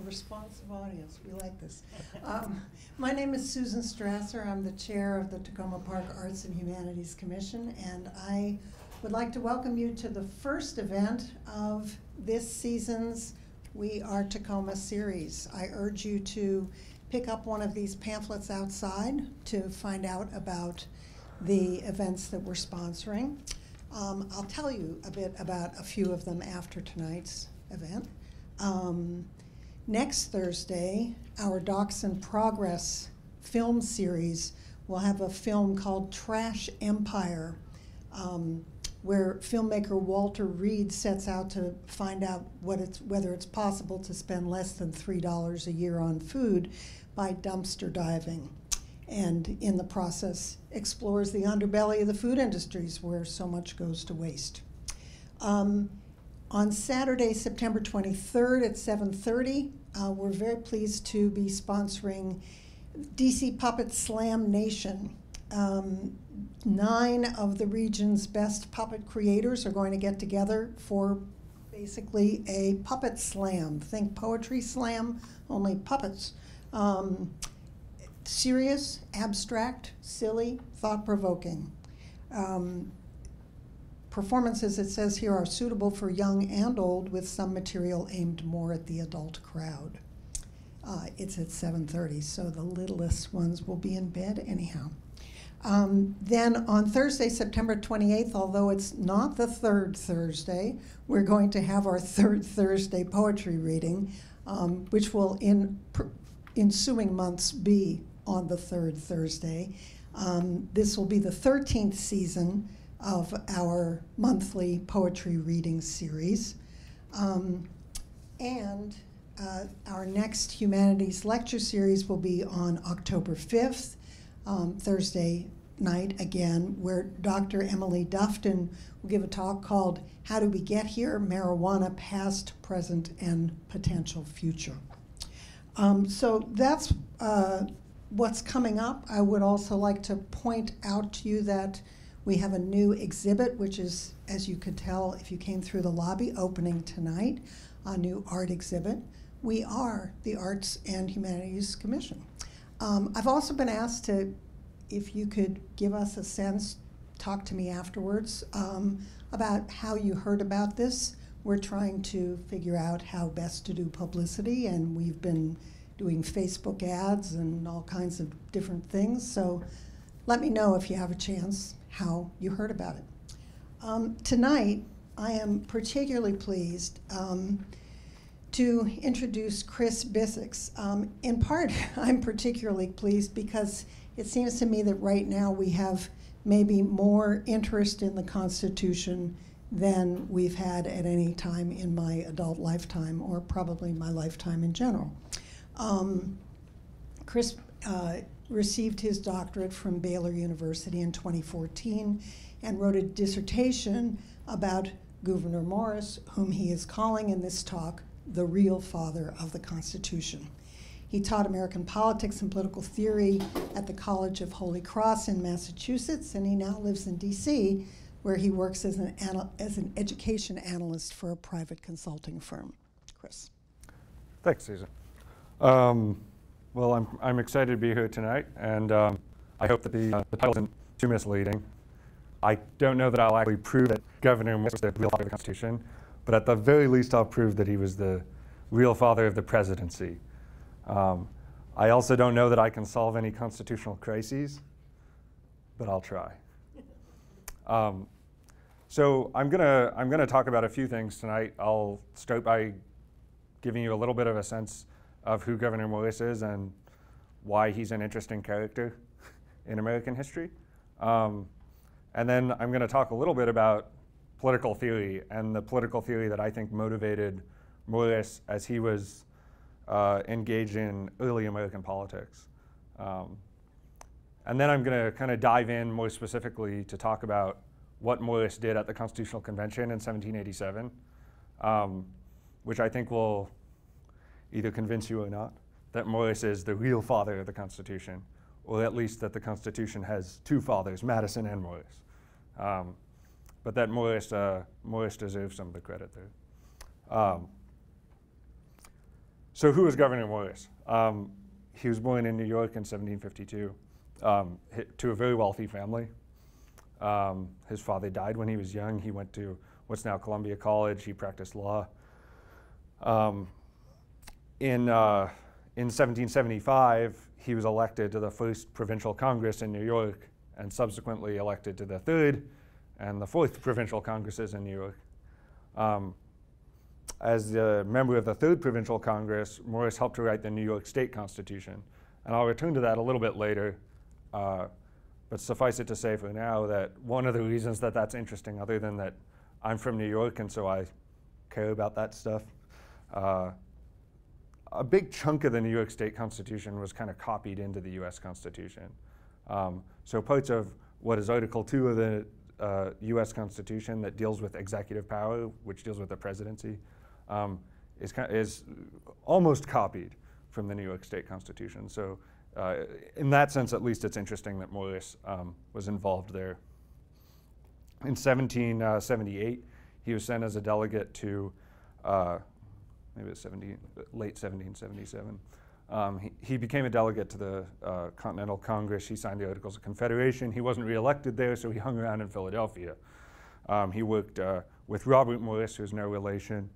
A responsive audience. We like this. My name is Susan Strasser. I'm the chair of the Takoma Park Arts and Humanities Commission, and I would like to welcome you to the first event of this season's We Are Takoma series. I urge you to pick up one of these pamphlets outside to find out about the events that we're sponsoring. I'll tell you a bit about a few of them after tonight's event. Next Thursday, our Docs in Progress film series will have a film called Trash Empire, where filmmaker Walter Reed sets out to find out whether it's possible to spend less than $3 a year on food by dumpster diving, and in the process explores the underbelly of the food industries where so much goes to waste. On Saturday, September 23rd at 7:30, we're very pleased to be sponsoring DC Puppet Slam Nation. 9 of the region's best puppet creators are going to get together for basically a puppet slam. Think poetry slam, only puppets. Serious, abstract, silly, thought-provoking. Performances, it says here, are suitable for young and old, with some material aimed more at the adult crowd. It's at 7:30, so the littlest ones will be in bed anyhow. Then on Thursday, September 28th, although it's not the third Thursday, we're going to have our third Thursday poetry reading, which will in ensuing months be on the third Thursday. This will be the 13th season of our monthly poetry reading series. Our next humanities lecture series will be on October 5th, Thursday night again, where Dr. Emily Dufton will give a talk called How Do We Get Here? Marijuana Past, Present, and Potential Future. So that's what's coming up. I would also like to point out to you that we have a new exhibit, which is, as you could tell if you came through the lobby, opening tonight, a new art exhibit. We are the Arts and Humanities Commission. I've also been asked to, if you could give us a sense, talk to me afterwards, about how you heard about this. We're trying to figure out how best to do publicity, and we've been doing Facebook ads and all kinds of different things. So let me know if you have a chance how you heard about it. Tonight, I am particularly pleased to introduce Chris Bissix. In part, I'm particularly pleased because it seems to me that right now we have maybe more interest in the Constitution than we've had at any time in my adult lifetime, or probably my lifetime in general. Chris received his doctorate from Baylor University in 2014 and wrote a dissertation about Gouverneur Morris, whom he is calling in this talk the real father of the Constitution. He taught American politics and political theory at the College of Holy Cross in Massachusetts, and he now lives in DC, where he works as an education analyst for a private consulting firm. Chris. Thanks, Susan. Well, I'm excited to be here tonight, and I hope that the title isn't too misleading. I don't know that I'll actually prove that Governor Morris was the real father of the Constitution, but at the very least I'll prove that he was the real father of the presidency. I also don't know that I can solve any constitutional crises, but I'll try. So I'm gonna talk about a few things tonight. I'll start by giving you a little bit of a sense of who Gouverneur Morris is and why he's an interesting character in American history. And then I'm going to talk a little bit about political theory and the political theory that I think motivated Morris as he was engaged in early American politics. And then I'm going to kind of dive in more specifically to talk about what Morris did at the Constitutional Convention in 1787, which I think will either convince you or not that Morris is the real father of the Constitution, or at least that the Constitution has two fathers, Madison and Morris. But that Morris deserves some of the credit there. So who was Governor Morris? He was born in New York in 1752 to a very wealthy family. His father died when he was young. He went to what's now Columbia College. He practiced law. In 1775, he was elected to the first provincial Congress in New York, and subsequently elected to the third and the fourth provincial Congresses in New York. As a member of the third provincial Congress, Morris helped to write the New York State Constitution. And I'll return to that a little bit later, but suffice it to say for now that one of the reasons that that's interesting, other than that I'm from New York and so I care about that stuff, a big chunk of the New York State Constitution was kind of copied into the US Constitution. So parts of what is Article 2 of the US Constitution that deals with executive power, which deals with the presidency, is almost copied from the New York State Constitution. So in that sense, at least, it's interesting that Morris was involved there. In 1778, he was sent as a delegate to, maybe it was late 1777. He became a delegate to the Continental Congress. He signed the Articles of Confederation. He wasn't reelected there, so he hung around in Philadelphia. He worked with Robert Morris, who's no relation,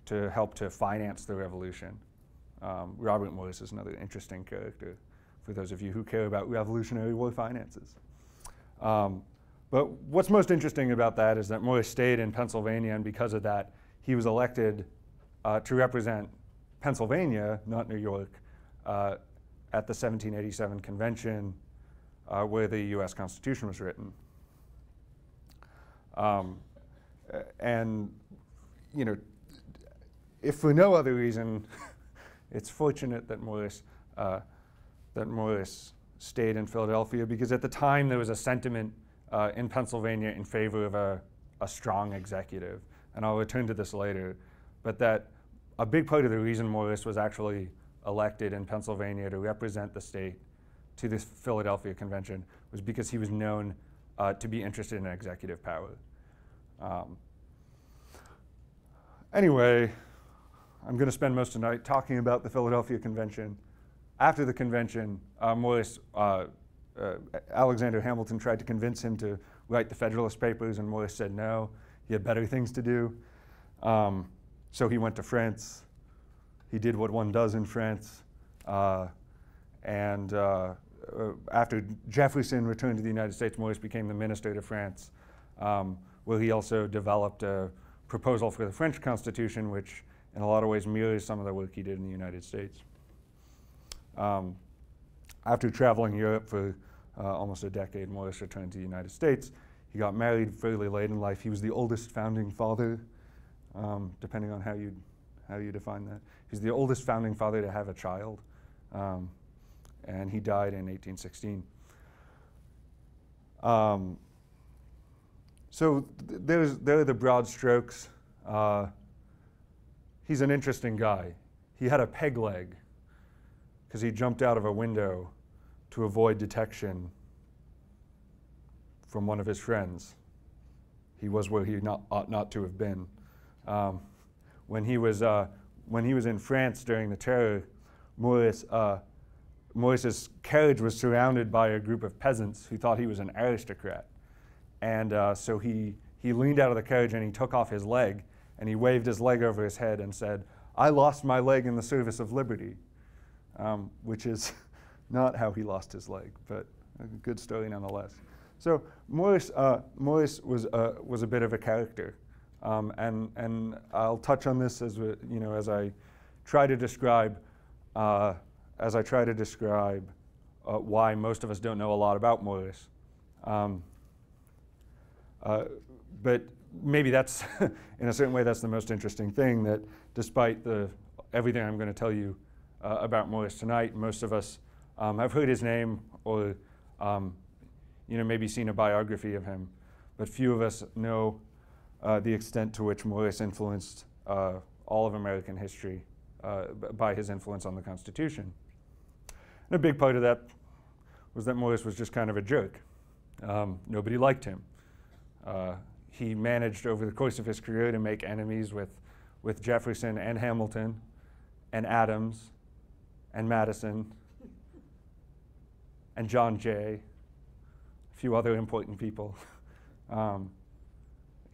to help to finance the revolution. Robert Morris is another interesting character for those of you who care about Revolutionary War finances. But what's most interesting about that is that Morris stayed in Pennsylvania, and because of that, he was elected to represent Pennsylvania, not New York, at the 1787 convention where the US Constitution was written. And, you know, if for no other reason, it's fortunate that Morris stayed in Philadelphia, because at the time there was a sentiment in Pennsylvania in favor of a strong executive. And I'll return to this later, but that a big part of the reason Morris was actually elected in Pennsylvania to represent the state to this Philadelphia Convention was because he was known to be interested in executive power. Anyway, I'm going to spend most of the night talking about the Philadelphia Convention. After the convention, Alexander Hamilton tried to convince him to write the Federalist Papers, and Morris said no. He had better things to do. So he went to France. He did what one does in France. After Jefferson returned to the United States, Morris became the minister to France, where he also developed a proposal for the French Constitution, which in a lot of ways mirrors some of the work he did in the United States. After traveling Europe for almost a decade, Morris returned to the United States. He got married fairly late in life. He was the oldest founding father, depending on how you define that. He's the oldest founding father to have a child, and he died in 1816. So there are the broad strokes. He's an interesting guy. He had a peg leg because he jumped out of a window to avoid detection from one of his friends. He was where he ought not to have been. When he was in France during the terror, Morris's carriage was surrounded by a group of peasants who thought he was an aristocrat. And so he leaned out of the carriage and he took off his leg, and he waved his leg over his head and said, "I lost my leg in the service of liberty," which is not how he lost his leg, but a good story nonetheless. So Morris was a bit of a character, and I'll touch on this as I try to describe why most of us don't know a lot about Morris. But maybe that's, in a certain way, that's the most interesting thing, that despite everything I'm going to tell you about Morris tonight, most of us have heard his name or maybe seen a biography of him, but few of us know the extent to which Morris influenced all of American history by his influence on the Constitution. And a big part of that was that Morris was just kind of a jerk. Nobody liked him. He managed over the course of his career to make enemies with Jefferson and Hamilton, and Adams and Madison and John Jay, a few other important people.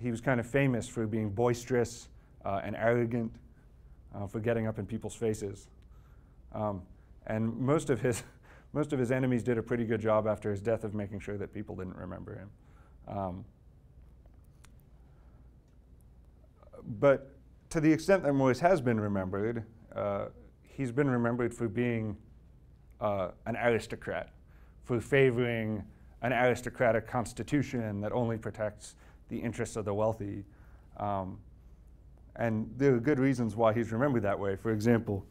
He was kind of famous for being boisterous and arrogant, for getting up in people's faces. And most of his enemies did a pretty good job after his death of making sure that people didn't remember him. But to the extent that Morris has been remembered, he's been remembered for being an aristocrat, for favoring an aristocratic constitution that only protects the interests of the wealthy. And there are good reasons why he's remembered that way. For example,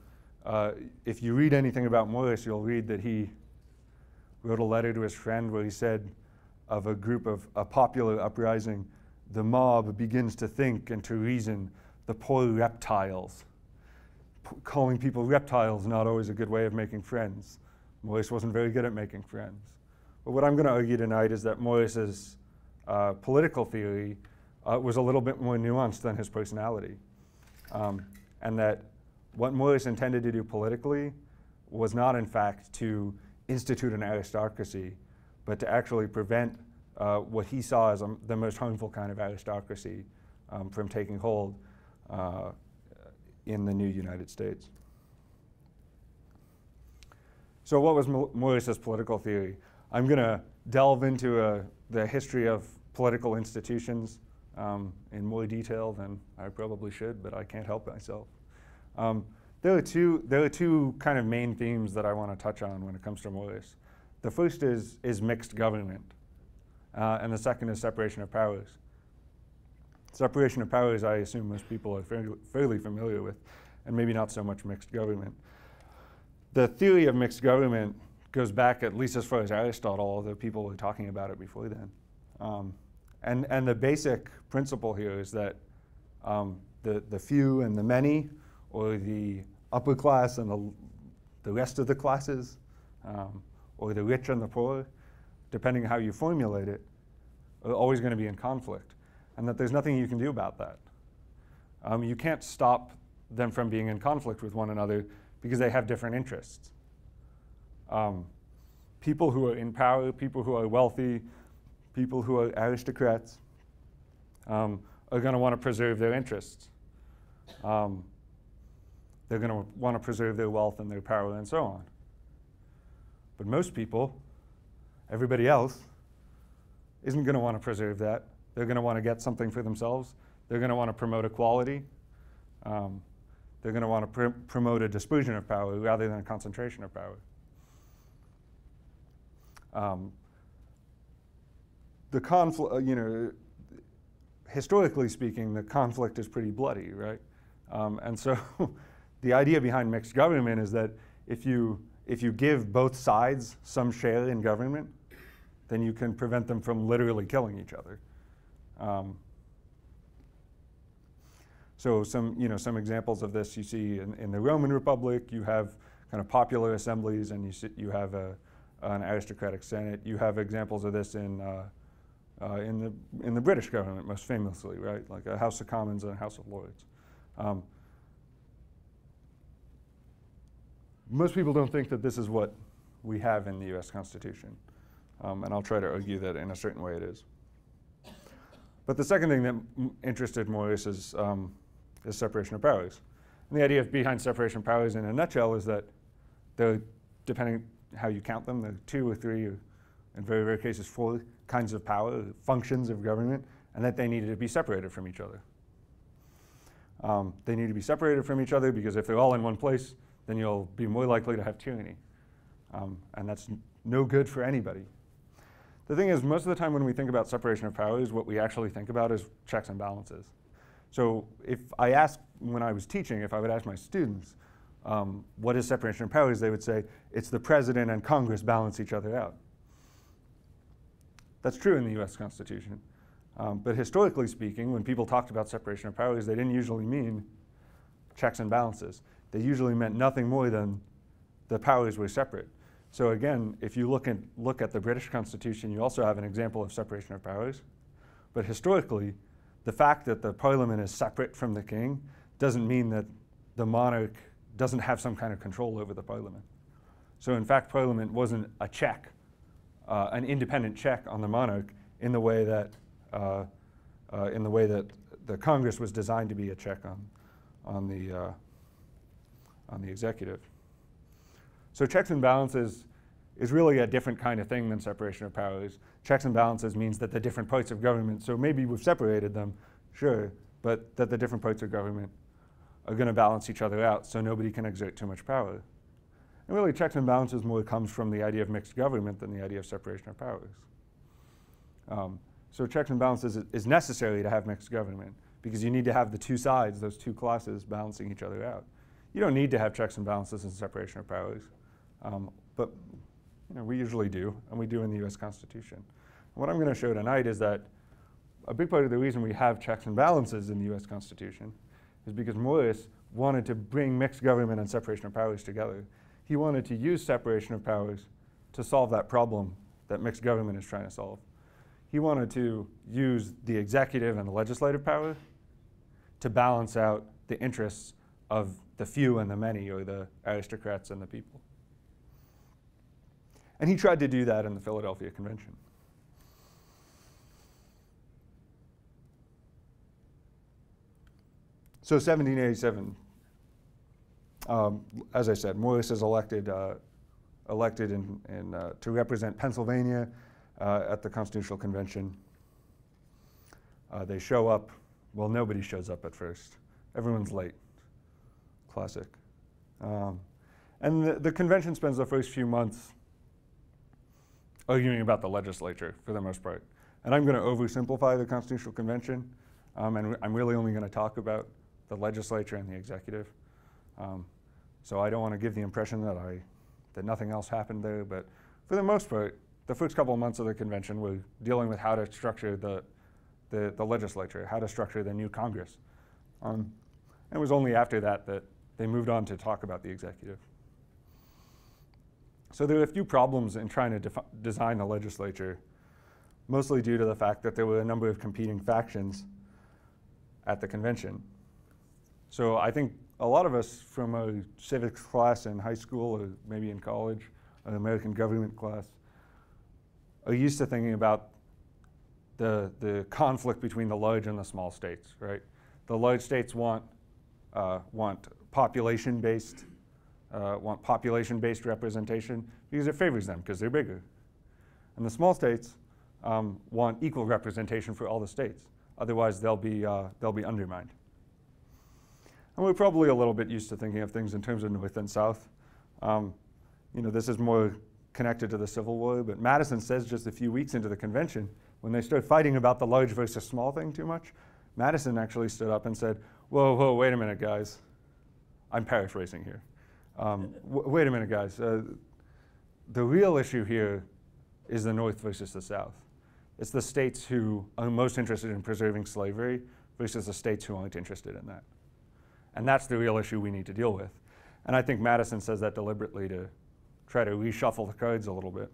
if you read anything about Morris, you'll read that he wrote a letter to his friend where he said of a group of a popular uprising, the mob begins to think and to reason, the poor reptiles. Calling people reptiles not always a good way of making friends. Morris wasn't very good at making friends. But what I'm going to argue tonight is that Morris's political theory was a little bit more nuanced than his personality. And that what Morris intended to do politically was not, in fact, to institute an aristocracy, but to actually prevent what he saw as the most harmful kind of aristocracy from taking hold in the new United States. So what was Morris's political theory? I'm going to delve into the history of political institutions in more detail than I probably should, but I can't help myself. There are two kind of main themes that I want to touch on when it comes to Morris. The first is mixed government, and the second is separation of powers. Separation of powers, I assume most people are fairly familiar with, and maybe not so much mixed government. The theory of mixed government goes back at least as far as Aristotle, although people were talking about it before then. And the basic principle here is that the few and the many, or the upper class and the rest of the classes, or the rich and the poor, depending on how you formulate it, are always going to be in conflict, and that there's nothing you can do about that. You can't stop them from being in conflict with one another because they have different interests. People who are in power, people who are wealthy, people who are aristocrats are going to want to preserve their interests. They're going to want to preserve their wealth and their power and so on. But most people, everybody else, isn't going to want to preserve that. They're going to want to get something for themselves. They're going to want to promote equality. They're going to want to promote a dispersion of power rather than a concentration of power. The conflict, historically speaking, the conflict is pretty bloody, right? And so the idea behind mixed government is that if you give both sides some share in government, then you can prevent them from literally killing each other. So some examples of this you see in the Roman Republic. You have kind of popular assemblies, and you have an aristocratic senate. You have examples of this in the British government, most famously, right? Like a House of Commons and a House of Lords. Most people don't think that this is what we have in the U.S. Constitution, and I'll try to argue that in a certain way it is. But the second thing that interested Morris is separation of powers. And the idea behind separation of powers in a nutshell is that there, depending how you count them, there are 2 or 3, or in very rare cases 4 kinds of power, functions of government, and that they needed to be separated from each other. They need to be separated from each other because if they're all in one place, then you'll be more likely to have tyranny. And that's no good for anybody. The thing is, most of the time when we think about separation of powers, what we actually think about is checks and balances. So when I was teaching, if I would ask my students, what is separation of powers, they would say, it's the president and Congress balance each other out. That's true in the US Constitution. But historically speaking, when people talked about separation of powers, they didn't usually mean checks and balances. They usually meant nothing more than the powers were separate. So again, if you look at the British Constitution, you also have an example of separation of powers. But historically, the fact that the Parliament is separate from the king doesn't mean that the monarch doesn't have some kind of control over the parliament. So in fact, parliament wasn't a check, an independent check on the monarch in the way that the Congress was designed to be a check on the executive. So checks and balances is really a different kind of thing than separation of powers. Checks and balances means that the different parts of government, so maybe we've separated them, sure, but that the different parts of government are going to balance each other out so nobody can exert too much power. And really, checks and balances more comes from the idea of mixed government than the idea of separation of powers. So checks and balances is necessary to have mixed government because you need to have the two sides, those two classes, balancing each other out. You don't need to have checks and balances in separation of powers, but we usually do, and we do in the US Constitution. And what I'm going to show tonight is that a big part of the reason we have checks and balances in the US Constitution is because Morris wanted to bring mixed government and separation of powers together. He wanted to use separation of powers to solve that problem that mixed government is trying to solve. He wanted to use the executive and the legislative power to balance out the interests of the few and the many, or the aristocrats and the people. And he tried to do that in the Philadelphia Convention. So 1787, as I said, Morris is elected to represent Pennsylvania at the Constitutional Convention. They show up. Well, nobody shows up at first. Everyone's late. Classic. And the convention spends the first few months arguing about the legislature for the most part. And I'm going to oversimplify the Constitutional Convention, and I'm really only going to talk about the legislature and the executive. So I don't want to give the impression that nothing else happened there, but for the most part, the first couple of months of the convention were dealing with how to structure the legislature, how to structure the new Congress. And it was only after that that they moved on to talk about the executive. So there were a few problems in trying to design the legislature, mostly due to the fact that there were a number of competing factions at the convention. So I think a lot of us from a civics class in high school or maybe in college, an American government class, are used to thinking about the conflict between the large and the small states, right? The large states want population-based representation because it favors them because they're bigger. And the small states want equal representation for all the states. Otherwise, they'll be undermined. And we're probably a little bit used to thinking of things in terms of North and South. This is more connected to the Civil War, but Madison says just a few weeks into the convention, when they start fighting about the large versus small thing too much, Madison actually stood up and said, whoa, wait a minute, guys. I'm paraphrasing here. Wait a minute, guys. The real issue here is the North versus the South. It's the states who are most interested in preserving slavery versus the states who aren't interested in that. And that's the real issue we need to deal with. And I think Madison says that deliberately to try to reshuffle the cards a little bit.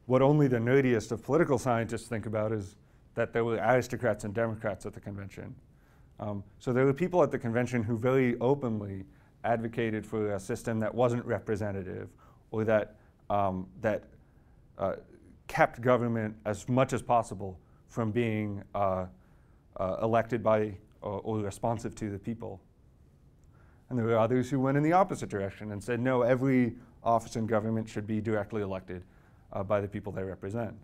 What only the nerdiest of political scientists think about is that there were aristocrats and Democrats at the convention. So there were people at the convention who very openly advocated for a system that wasn't representative, or that kept government as much as possible from being elected by or responsive to the people. And there were others who went in the opposite direction and said, no, every office in government should be directly elected by the people they represent.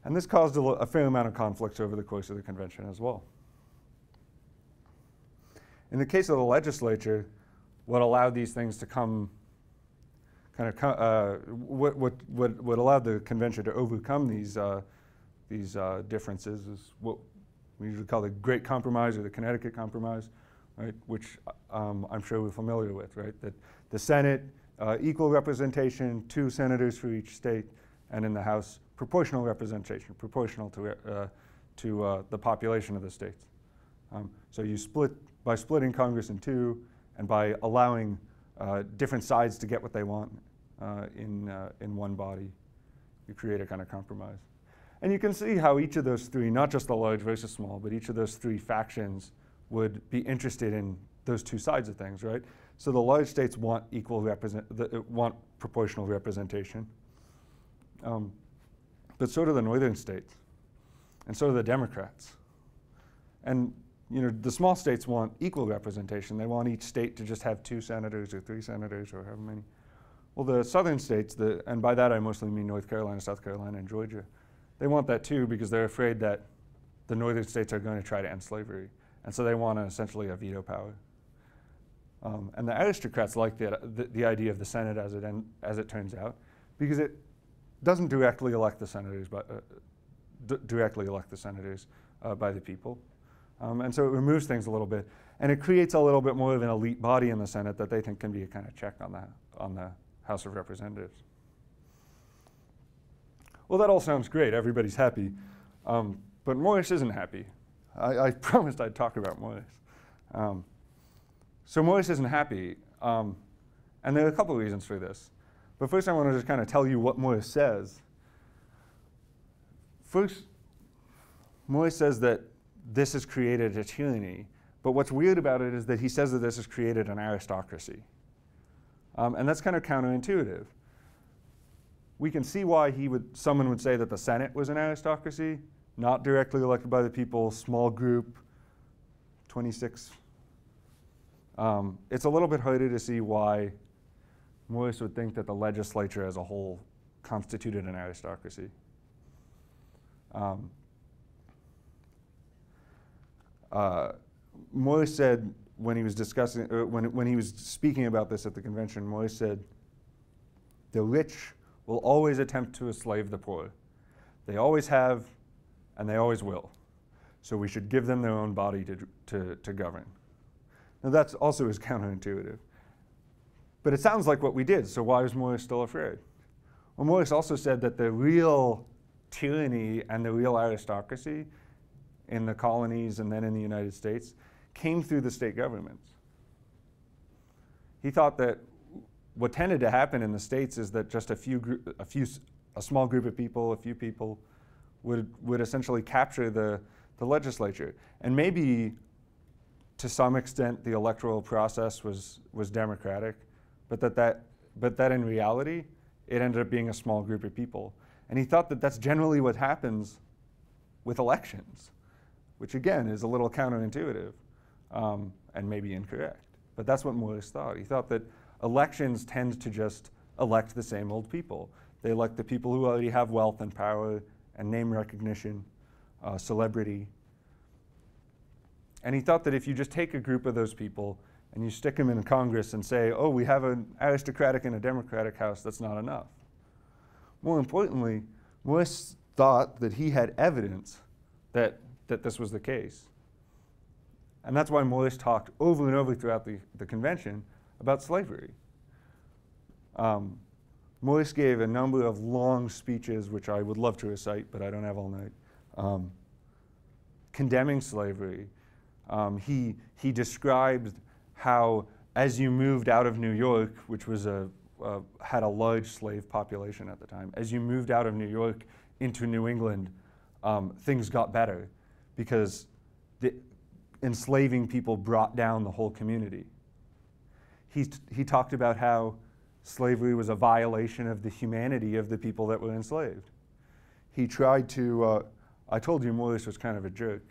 And this caused a fair amount of conflicts over the course of the convention as well. In the case of the legislature, what allowed these things to what allowed the convention to overcome these differences is what we usually call the Great Compromise or the Connecticut Compromise, right? Which I'm sure we're familiar with, right? That the Senate, equal representation, 2 senators for each state, and in the House, proportional representation, proportional to the population of the states. So you by splitting Congress in 2, and by allowing different sides to get what they want in one body, you create a kind of compromise. And you can see how each of those 3, not just the large versus small, but each of those 3 factions would be interested in those two sides of things, right? So the large states want want proportional representation, but so do the northern states, and so do the Democrats. And the small states want equal representation. They want each state to just have 2 senators or 3 senators or however many. Well, the southern states, and by that I mostly mean North Carolina, South Carolina, and Georgia, they want that too because they're afraid that the northern states are going to try to end slavery. And so they want essentially a veto power. And the aristocrats like the idea of the Senate as it turns out, because it doesn't directly elect the senators, by the people. And so it removes things a little bit. And it creates a little bit more of an elite body in the Senate that they think can be a kind of check on the House of Representatives. Well, that all sounds great. Everybody's happy. But Morris isn't happy. I promised I'd talk about Morris. So Morris isn't happy. And there are a couple of reasons for this. But first I want to just kind of tell you what Morris says. First, Morris says that this has created a tyranny. But what's weird about it is that he says that this has created an aristocracy. And that's kind of counterintuitive. We can see why someone would say that the Senate was an aristocracy, not directly elected by the people, small group, 26. It's a little bit harder to see why Morris would think that the legislature as a whole constituted an aristocracy. Morris said when he was discussing, when he was speaking about this at the convention, Morris said, "The rich will always attempt to enslave the poor. They always have, and they always will. So we should give them their own body to govern." Now that also is counterintuitive. But it sounds like what we did, so why is Morris still afraid? Well, Morris also said that the real tyranny and the real aristocracy in the colonies and then in the United States came through the state governments. He thought that what tended to happen in the states is that just a small group of people, a few people, would essentially capture the legislature. And maybe to some extent the electoral process was democratic, but that in reality it ended up being a small group of people. And he thought that that's generally what happens with elections, which again is a little counterintuitive and maybe incorrect. But that's what Morris thought. He thought that elections tend to just elect the same old people. They elect the people who already have wealth and power and name recognition, celebrity. And he thought that if you just take a group of those people and you stick them in Congress and say, oh, we have an aristocratic and a democratic house, that's not enough. More importantly, Morris thought that he had evidence that this was the case. And that's why Morris talked over and over throughout the convention about slavery. Morris gave a number of long speeches, which I would love to recite, but I don't have all night, condemning slavery. He described how, as you moved out of New York, which was had a large slave population at the time, as you moved out of New York into New England, things got better because enslaving people brought down the whole community. He talked about how slavery was a violation of the humanity of the people that were enslaved. He tried to, I told you Morris was kind of a jerk.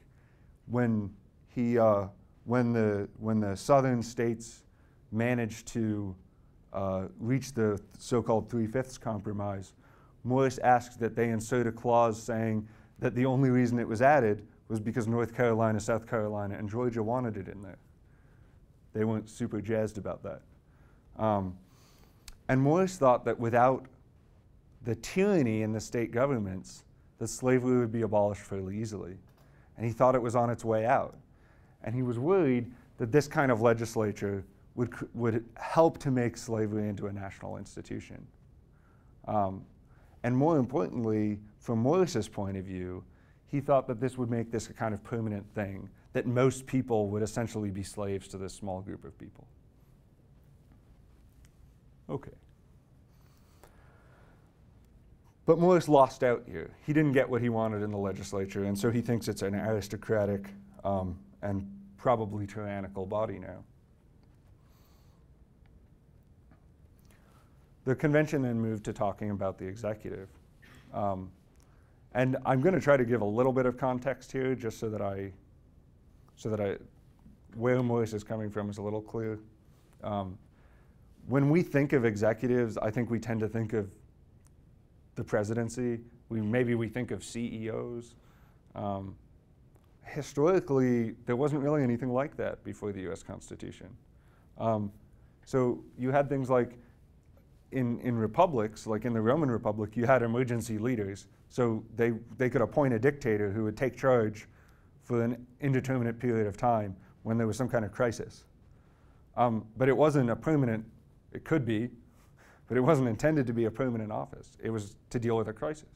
When the southern states managed to reach the so-called 3/5 compromise, Morris asked that they insert a clause saying that the only reason it was added was because North Carolina, South Carolina, and Georgia wanted it in there. They weren't super jazzed about that. And Morris thought that without the tyranny in the state governments, that slavery would be abolished fairly easily. And he thought it was on its way out. And he was worried that this kind of legislature would help to make slavery into a national institution. And more importantly, from Morris's point of view, he thought that this would make this a kind of permanent thing, that most people would essentially be slaves to this small group of people. Okay. But Morris lost out here. He didn't get what he wanted in the legislature, and so he thinks it's an aristocratic and probably tyrannical body now. the convention then moved to talking about the executive. And I'm going to try to give a little bit of context here, just so that where Morris is coming from is a little clear. When we think of executives, I think we tend to think of the presidency. Maybe we think of CEOs. Historically, there wasn't really anything like that before the US Constitution. So you had things like in republics, like in the Roman Republic, you had emergency leaders. So they could appoint a dictator who would take charge for an indeterminate period of time when there was some kind of crisis. But it wasn't a permanent, it could be, but it wasn't intended to be a permanent office. It was to deal with a crisis.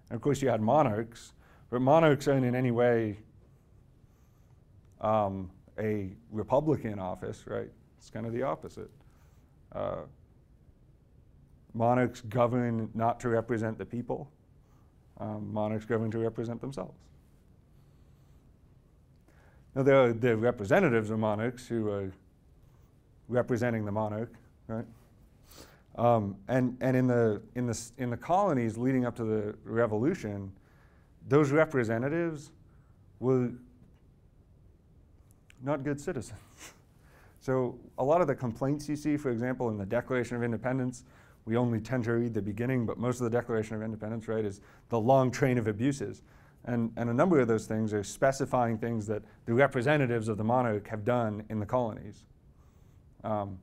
And of course you had monarchs, but monarchs aren't in any way a Republican office, right? It's kind of the opposite. Monarchs govern not to represent the people. Monarchs govern to represent themselves. Now there are the representatives of monarchs who are representing the monarch, right? And in the colonies leading up to the Revolution, those representatives were not good citizens. So a lot of the complaints you see, for example, in the Declaration of Independence, we only tend to read the beginning, but most of the Declaration of Independence, right, is the long train of abuses. And a number of those things are specifying things that the representatives of the monarch have done in the colonies. And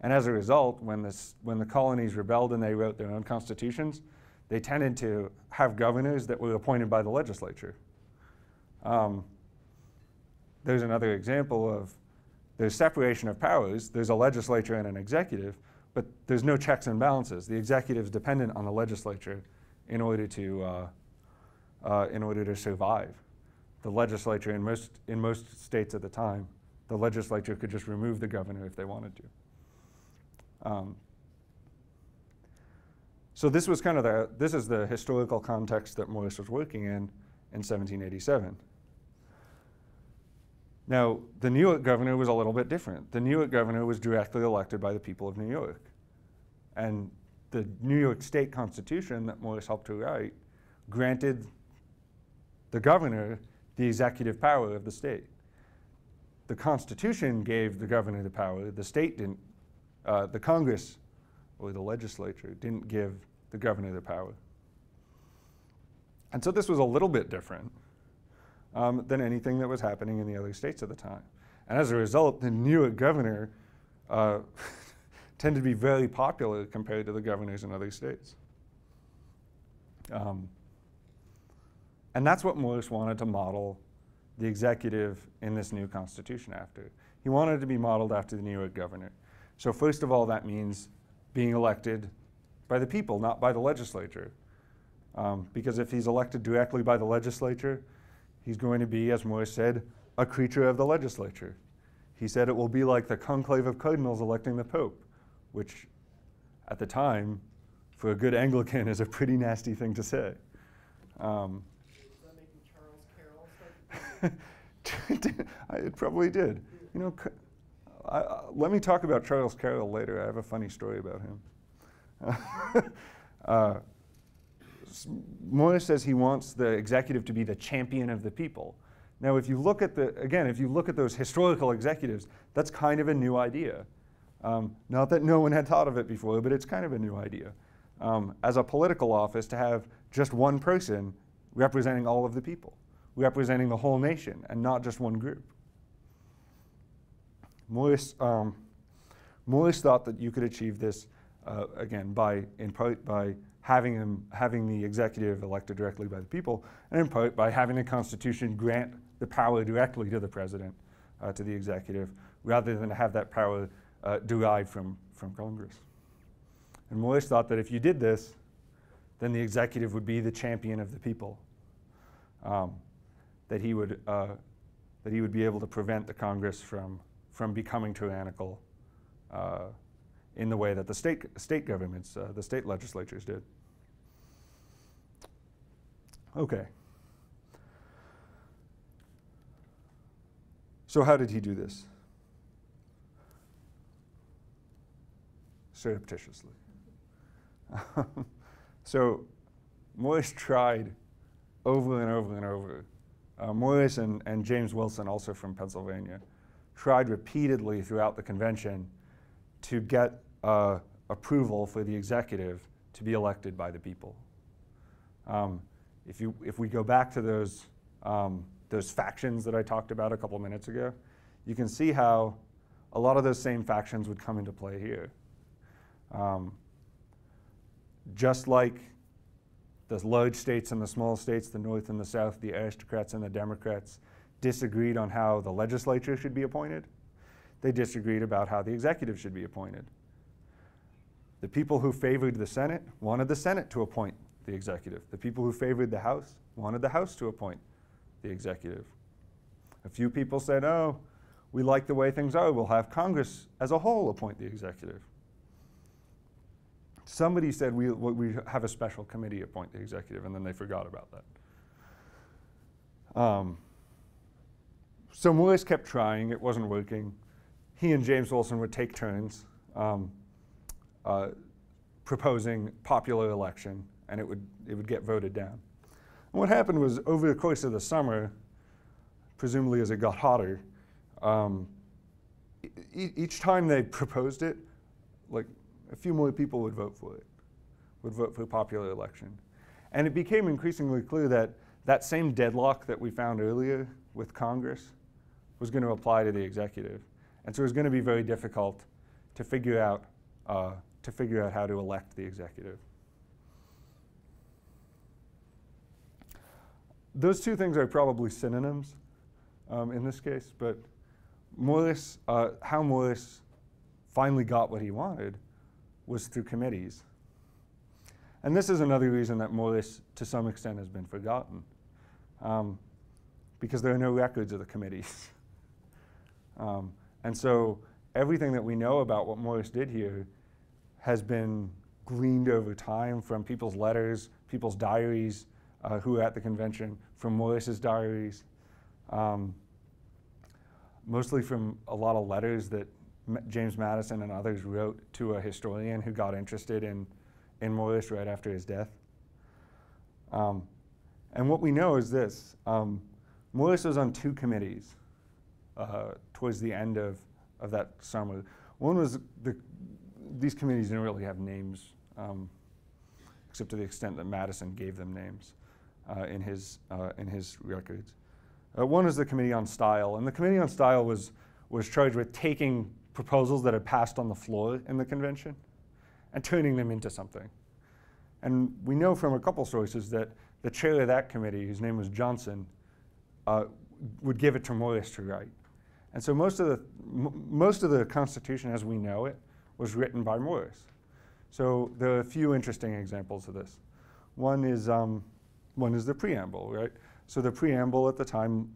as a result, when the colonies rebelled and they wrote their own constitutions, they tended to have governors that were appointed by the legislature. There's another example of there's separation of powers. There's a legislature and an executive, but there's no checks and balances. The executive is dependent on the legislature in order to survive. The legislature in most states at the time, the legislature could just remove the governor if they wanted to. So this was kind of this is the historical context that Morris was working in 1787. Now, the New York governor was a little bit different. The New York governor was directly elected by the people of New York. And the New York State Constitution that Morris helped to write granted the governor the executive power of the state. The Constitution gave the governor the power. The state didn't, the Congress or the legislature didn't give the governor the power. And so this was a little bit different than anything that was happening in the other states at the time. And as a result, the New York governor tended to be very popular compared to the governors in other states. And that's what Morris wanted to model the executive in this new constitution after. He wanted it to be modeled after the New York governor. So first of all, that means being elected by the people, not by the legislature. Because if he's elected directly by the legislature, he's going to be, as Morris said, a creature of the legislature. He said it will be like the conclave of cardinals electing the Pope, which at the time, for a good Anglican, is a pretty nasty thing to say. Does that make you Charles Carroll? It probably did. You know, let me talk about Charles Carroll later. I have a funny story about him. Morris says he wants the executive to be the champion of the people. Now, if you look at if you look at those historical executives, that's kind of a new idea. Not that no one had thought of it before, but it's kind of a new idea. As a political office, to have just one person representing all of the people, representing the whole nation, and not just one group. Morris thought that you could achieve this again in part by having the executive elected directly by the people, and in part by having the Constitution grant the power directly to the president, to the executive, rather than have that power derived from Congress. And Morris thought that if you did this, then the executive would be the champion of the people, that he would be able to prevent the Congress from becoming tyrannical in the way that the state governments, the state legislatures did. Okay. So how did he do this? Surreptitiously. So Morris tried over and over and over. Morris and James Wilson, also from Pennsylvania, tried repeatedly throughout the convention to get approval for the executive to be elected by the people. If we go back to those factions that I talked about a couple minutes ago, you can see how a lot of those same factions would come into play here. Just like the large states and the small states, the North and the South, the aristocrats and the Democrats disagreed on how the legislature should be appointed, they disagreed about how the executive should be appointed. The people who favored the Senate wanted the Senate to appoint the executive. The people who favored the House wanted the House to appoint the executive. A few people said, oh, we like the way things are, we'll have Congress as a whole appoint the executive. Somebody said we have a special committee appoint the executive, and then they forgot about that. So Morris kept trying, it wasn't working. He and James Wilson would take turns proposing popular election, and it would get voted down. And what happened was, over the course of the summer, presumably as it got hotter, each time they proposed it, like a few more people would vote for it, would vote for popular election. And it became increasingly clear that that same deadlock that we found earlier with Congress was going to apply to the executive. And so it was going to be very difficult to figure out how to elect the executive. Those two things are probably synonyms in this case, but Morris, how Morris finally got what he wanted was through committees. And this is another reason that Morris, to some extent, has been forgotten, because there are no records of the committees. And so everything that we know about what Morris did here has been gleaned over time from people's letters, people's diaries who were at the convention, from Morris's diaries, mostly from a lot of letters that James Madison and others wrote to a historian who got interested in Morris right after his death. And what we know is this. Morris was on two committees towards the end of that summer. One was, these committees didn't really have names, except to the extent that Madison gave them names in his records. One was the Committee on Style, and the Committee on Style was charged with taking proposals that had passed on the floor in the convention and turning them into something. And we know from a couple sources that the chair of that committee, whose name was Johnson, would give it to Morris to write. And so most of the Constitution as we know it was written by Morris. So there are a few interesting examples of this. One is the preamble, right? So the preamble at the time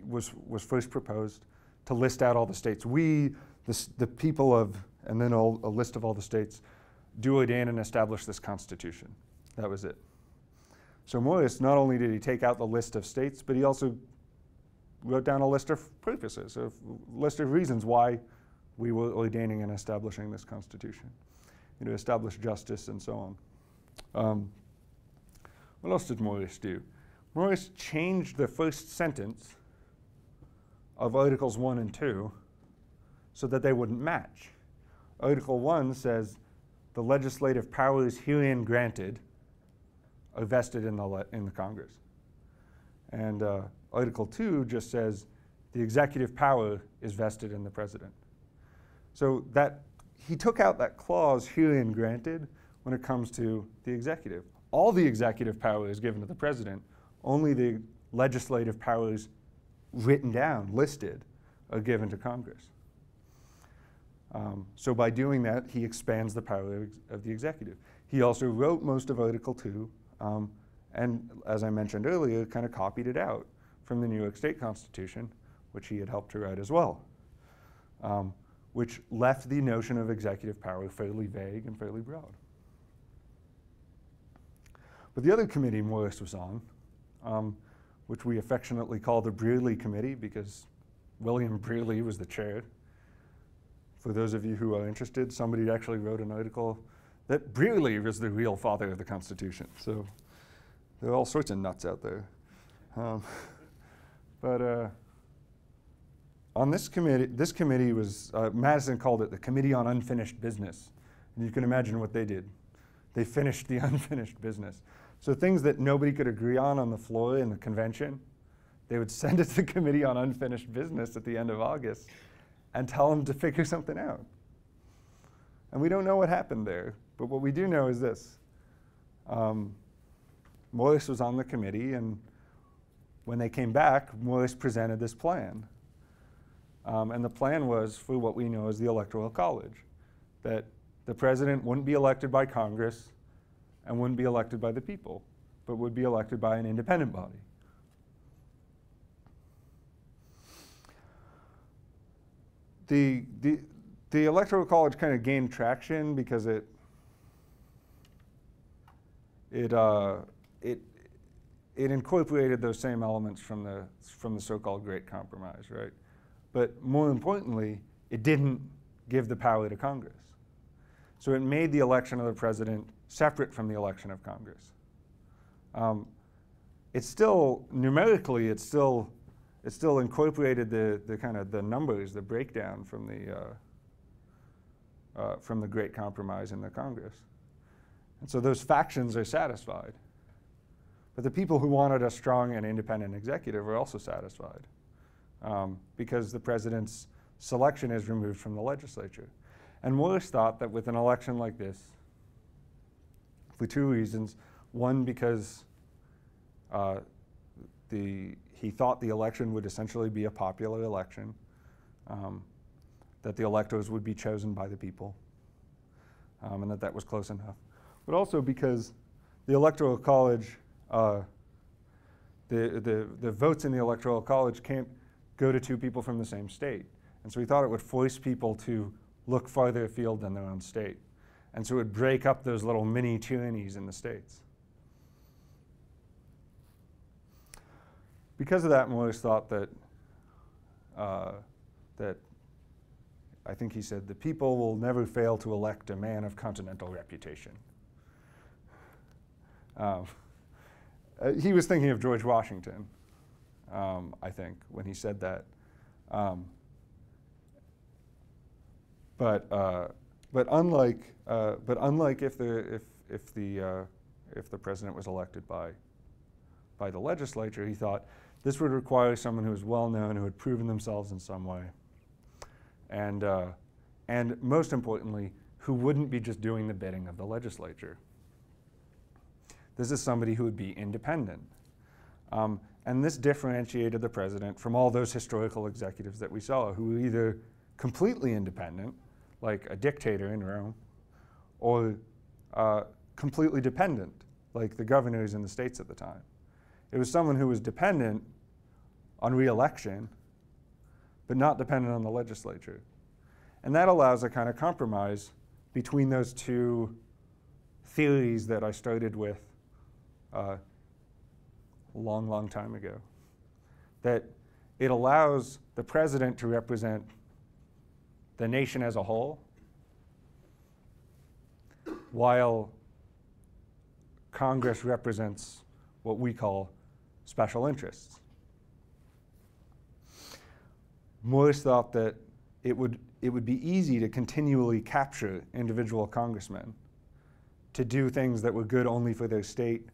was first proposed to list out all the states. We, the people of, and then a list of all the states, do ordain and establish this Constitution. That was it. So Morris, not only did he take out the list of states, but he also wrote down a list of purposes, a list of reasons why we were ordaining and establishing this Constitution, to establish justice and so on. What else did Morris do? Morris changed the first sentence of Articles 1 and 2 so that they wouldn't match. Article 1 says, the legislative powers herein granted are vested in the Congress. And Article 2 just says, the executive power is vested in the president. So that he took out that clause, herein granted, when it comes to the executive. All the executive power is given to the president. Only the legislative powers written down, listed, are given to Congress. So by doing that, he expands the power of the executive. He also wrote most of Article 2, and as I mentioned earlier, kind of copied it out from the New York State Constitution, which he had helped to write as well, which left the notion of executive power fairly vague and fairly broad. But the other committee Morris was on, which we affectionately call the Brearley Committee because William Brearley was the chair. For those of you who are interested, somebody actually wrote an article that really was the real father of the Constitution. So there are all sorts of nuts out there. But on this committee was, Madison called it the Committee on Unfinished Business. And you can imagine what they did. They finished the unfinished business. So things that nobody could agree on the floor in the convention, they would send it to the Committee on Unfinished Business at the end of August and tell them to figure something out. And we don't know what happened there, but what we do know is this. Morris was on the committee, and when they came back, Morris presented this plan. And the plan was for what we know as the Electoral College, that the president wouldn't be elected by Congress and wouldn't be elected by the people, but would be elected by an independent body. The Electoral College kind of gained traction because it incorporated those same elements from the so-called Great Compromise, right? But more importantly, it didn't give the power to Congress. So it made the election of the president separate from the election of Congress. It's still, numerically, it still incorporated the kind of the numbers, the breakdown from the Great Compromise in the Congress. And so those factions are satisfied. But the people who wanted a strong and independent executive are also satisfied because the president's selection is removed from the legislature. And Morris thought that with an election like this, for two reasons. One, because he thought the election would essentially be a popular election, that the electors would be chosen by the people, and that was close enough. But also because the Electoral College, the votes in the Electoral College can't go to two people from the same state. And so he thought it would force people to look farther afield than their own state. And so it would break up those little mini tyrannies in the states. Because of that, Morris thought that, I think he said, the people will never fail to elect a man of continental reputation. He was thinking of George Washington, I think, when he said that. But unlike if the president was elected by the legislature, he thought this would require someone who was well known, who had proven themselves in some way, and most importantly, who wouldn't be just doing the bidding of the legislature. This is somebody who would be independent. And this differentiated the president from all those historical executives that we saw who were either completely independent, like a dictator in Rome, or completely dependent, like the governors in the states at the time. It was someone who was dependent on re-election, but not dependent on the legislature. And that allows a kind of compromise between those two theories that I started with a long, long time ago. That it allows the president to represent the nation as a whole, while Congress represents what we call special interests. Morris thought that it would be easy to continually capture individual congressmen to do things that were good only for their state,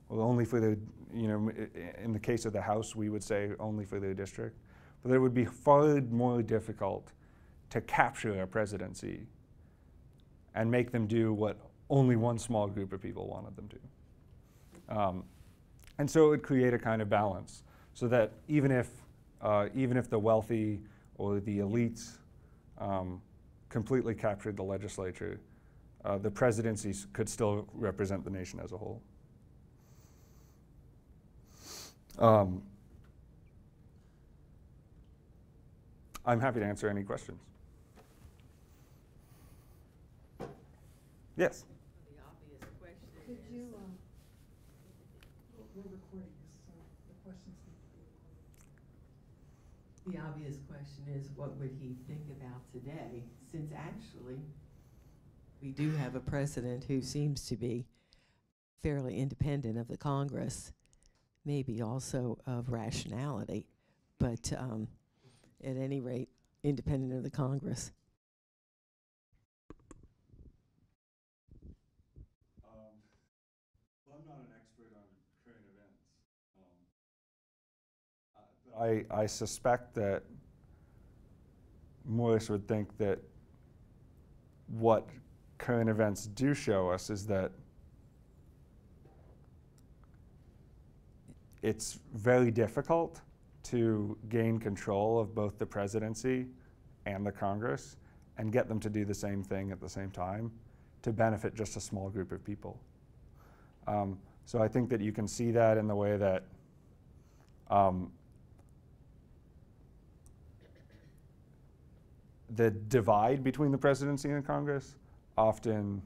or only for their, in the case of the House, we would say only for their district. But it would be far more difficult to capture a presidency and make them do what only one small group of people wanted them to. And so it would create a kind of balance, so that even if the wealthy or the elites completely captured the legislature, the presidencies could still represent the nation as a whole. I'm happy to answer any questions. Yes? The obvious question Could is, you, we're recording this, so the questions need to be recorded. the obvious question is, what would he think about today? Since actually, We do have a president who seems to be fairly independent of the Congress, maybe also of rationality, but at any rate, independent of the Congress. Well, I'm not an expert on current events. I suspect that Morris would think that what current events do show us is that it's very difficult to gain control of both the presidency and the Congress and get them to do the same thing at the same time to benefit just a small group of people. So I think that you can see that in the way that the divide between the presidency and Congress often,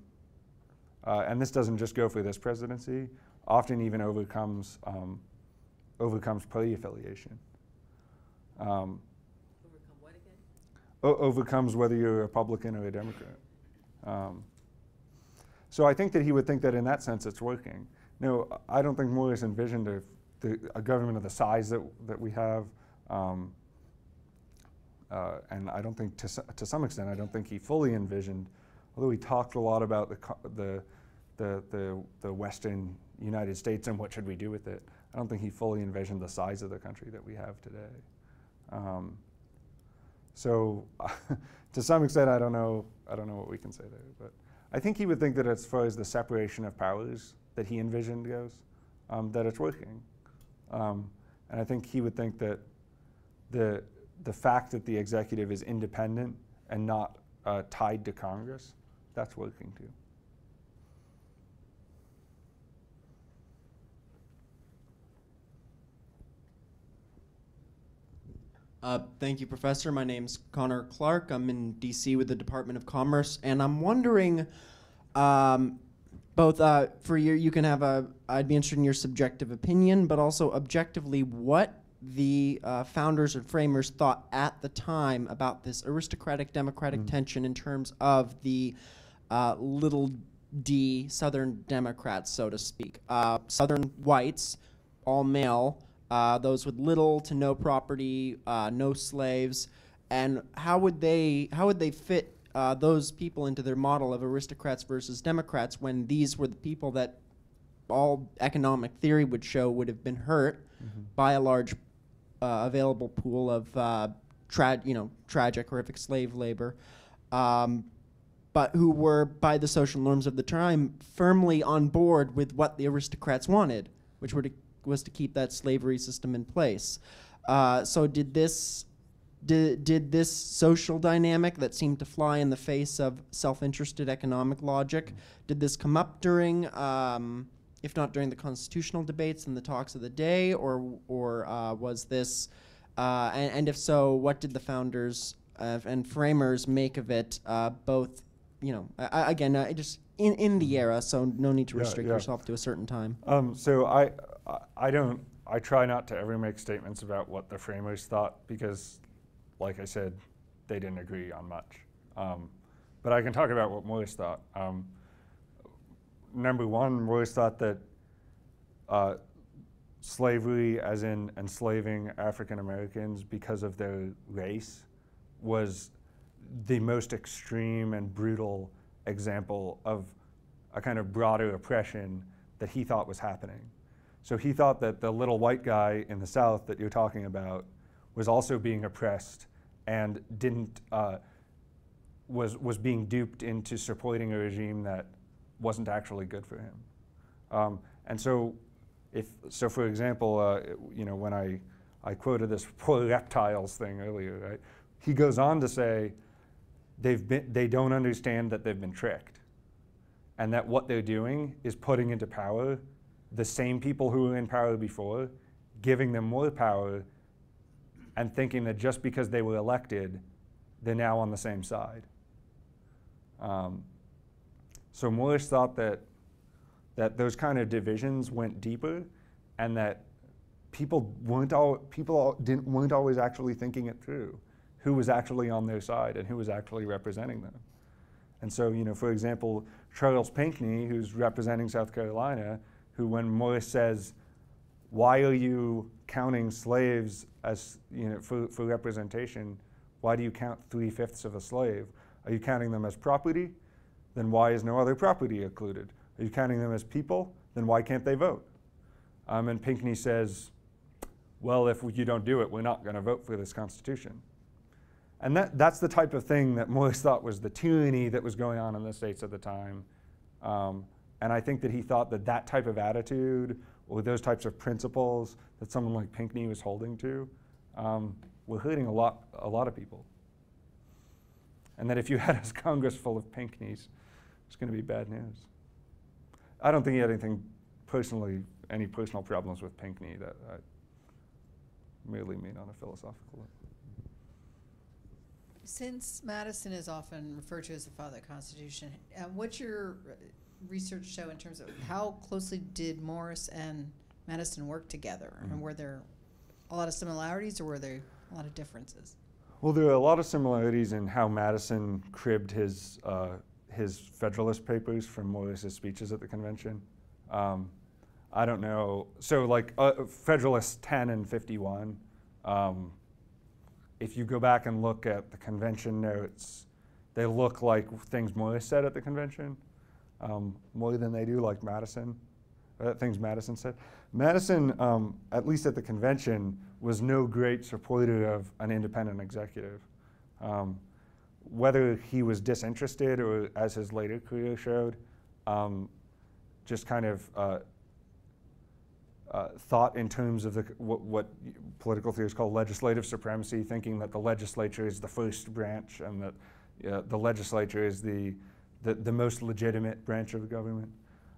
and this doesn't just go for this presidency, often even overcomes party affiliation. Overcome what again? Overcomes whether you're a Republican or a Democrat. So I think that he would think that in that sense it's working. No, I don't think Morris envisioned a government of the size that we have. And I don't think, to some extent, I don't think he fully envisioned, although he talked a lot about the Western United States and what should we do with it. I don't think he fully envisioned the size of the country that we have today. So to some extent, I don't know what we can say there, but I think he would think that as far as the separation of powers that he envisioned goes, that it's working. And I think he would think that the fact that the executive is independent and not tied to Congress, that's working too. Thank you, Professor. My name's Connor Clark. I'm in DC with the Department of Commerce, and I'm wondering, both for you can have I'd be interested in your subjective opinion, but also objectively, what the founders and framers thought at the time about this aristocratic democratic tension in terms of the little d Southern Democrats, so to speak. Southern whites, all male, those with little to no property, no slaves, and how would they fit those people into their model of aristocrats versus Democrats when these were the people that all economic theory would show would have been hurt by a large available pool of tragic, horrific slave labor, but who were, by the social norms of the time, firmly on board with what the aristocrats wanted, which was to keep that slavery system in place. So did this social dynamic that seemed to fly in the face of self-interested economic logic, did this come up during, if not during the constitutional debates and the talks of the day, or was this, and if so, what did the founders and framers make of it, both, again, just in the era, so no need to restrict yourself to a certain time. So I try not to ever make statements about what the framers thought because, like I said, they didn't agree on much. But I can talk about what Morris thought. Number one, Morris thought that slavery, as in enslaving African Americans because of their race, was the most extreme and brutal example of a kind of broader oppression that he thought was happening. So he thought that the little white guy in the South that you're talking about was also being oppressed and was being duped into supporting a regime that wasn't actually good for him. And so, for example, when I quoted this poor reptiles thing earlier, right? He goes on to say they don't understand that they've been tricked, and that what they're doing is putting into power the same people who were in power before, giving them more power, and thinking that just because they were elected, they're now on the same side. So Morris thought that those kind of divisions went deeper, and that people weren't always actually thinking it through, who was actually on their side and who was actually representing them. And so, for example, Charles Pinckney, who's representing South Carolina, who when Morris says, why are you counting slaves as, for representation, why do you count 3/5 of a slave? Are you counting them as property? Then why is no other property included? Are you counting them as people? Then why can't they vote? And Pinckney says, well, if you don't do it, we're not going to vote for this Constitution. And that's the type of thing that Morris thought was the tyranny that was going on in the states at the time. And I think that he thought that that type of attitude or those types of principles that someone like Pinckney was holding to were hurting a lot of people. And that if you had a Congress full of Pinckneys, it's going to be bad news. I don't think he had any personal problems with Pinckney that I merely mean on a philosophical level. Since Madison is often referred to as the father of the Constitution, what's your research show in terms of how closely did Morris and Madison work together? And were there a lot of similarities or were there a lot of differences? Well, there are a lot of similarities in how Madison cribbed his Federalist Papers from Morris's speeches at the convention. I don't know. So like Federalist 10 and 51, if you go back and look at the convention notes, they look like things Morris said at the convention, more than they do like things Madison said. Madison, at least at the convention, was no great supporter of an independent executive. Whether he was disinterested or, as his later career showed, just kind of thought in terms of what political theorists call legislative supremacy, thinking that the legislature is the first branch and that the legislature is the most legitimate branch of the government.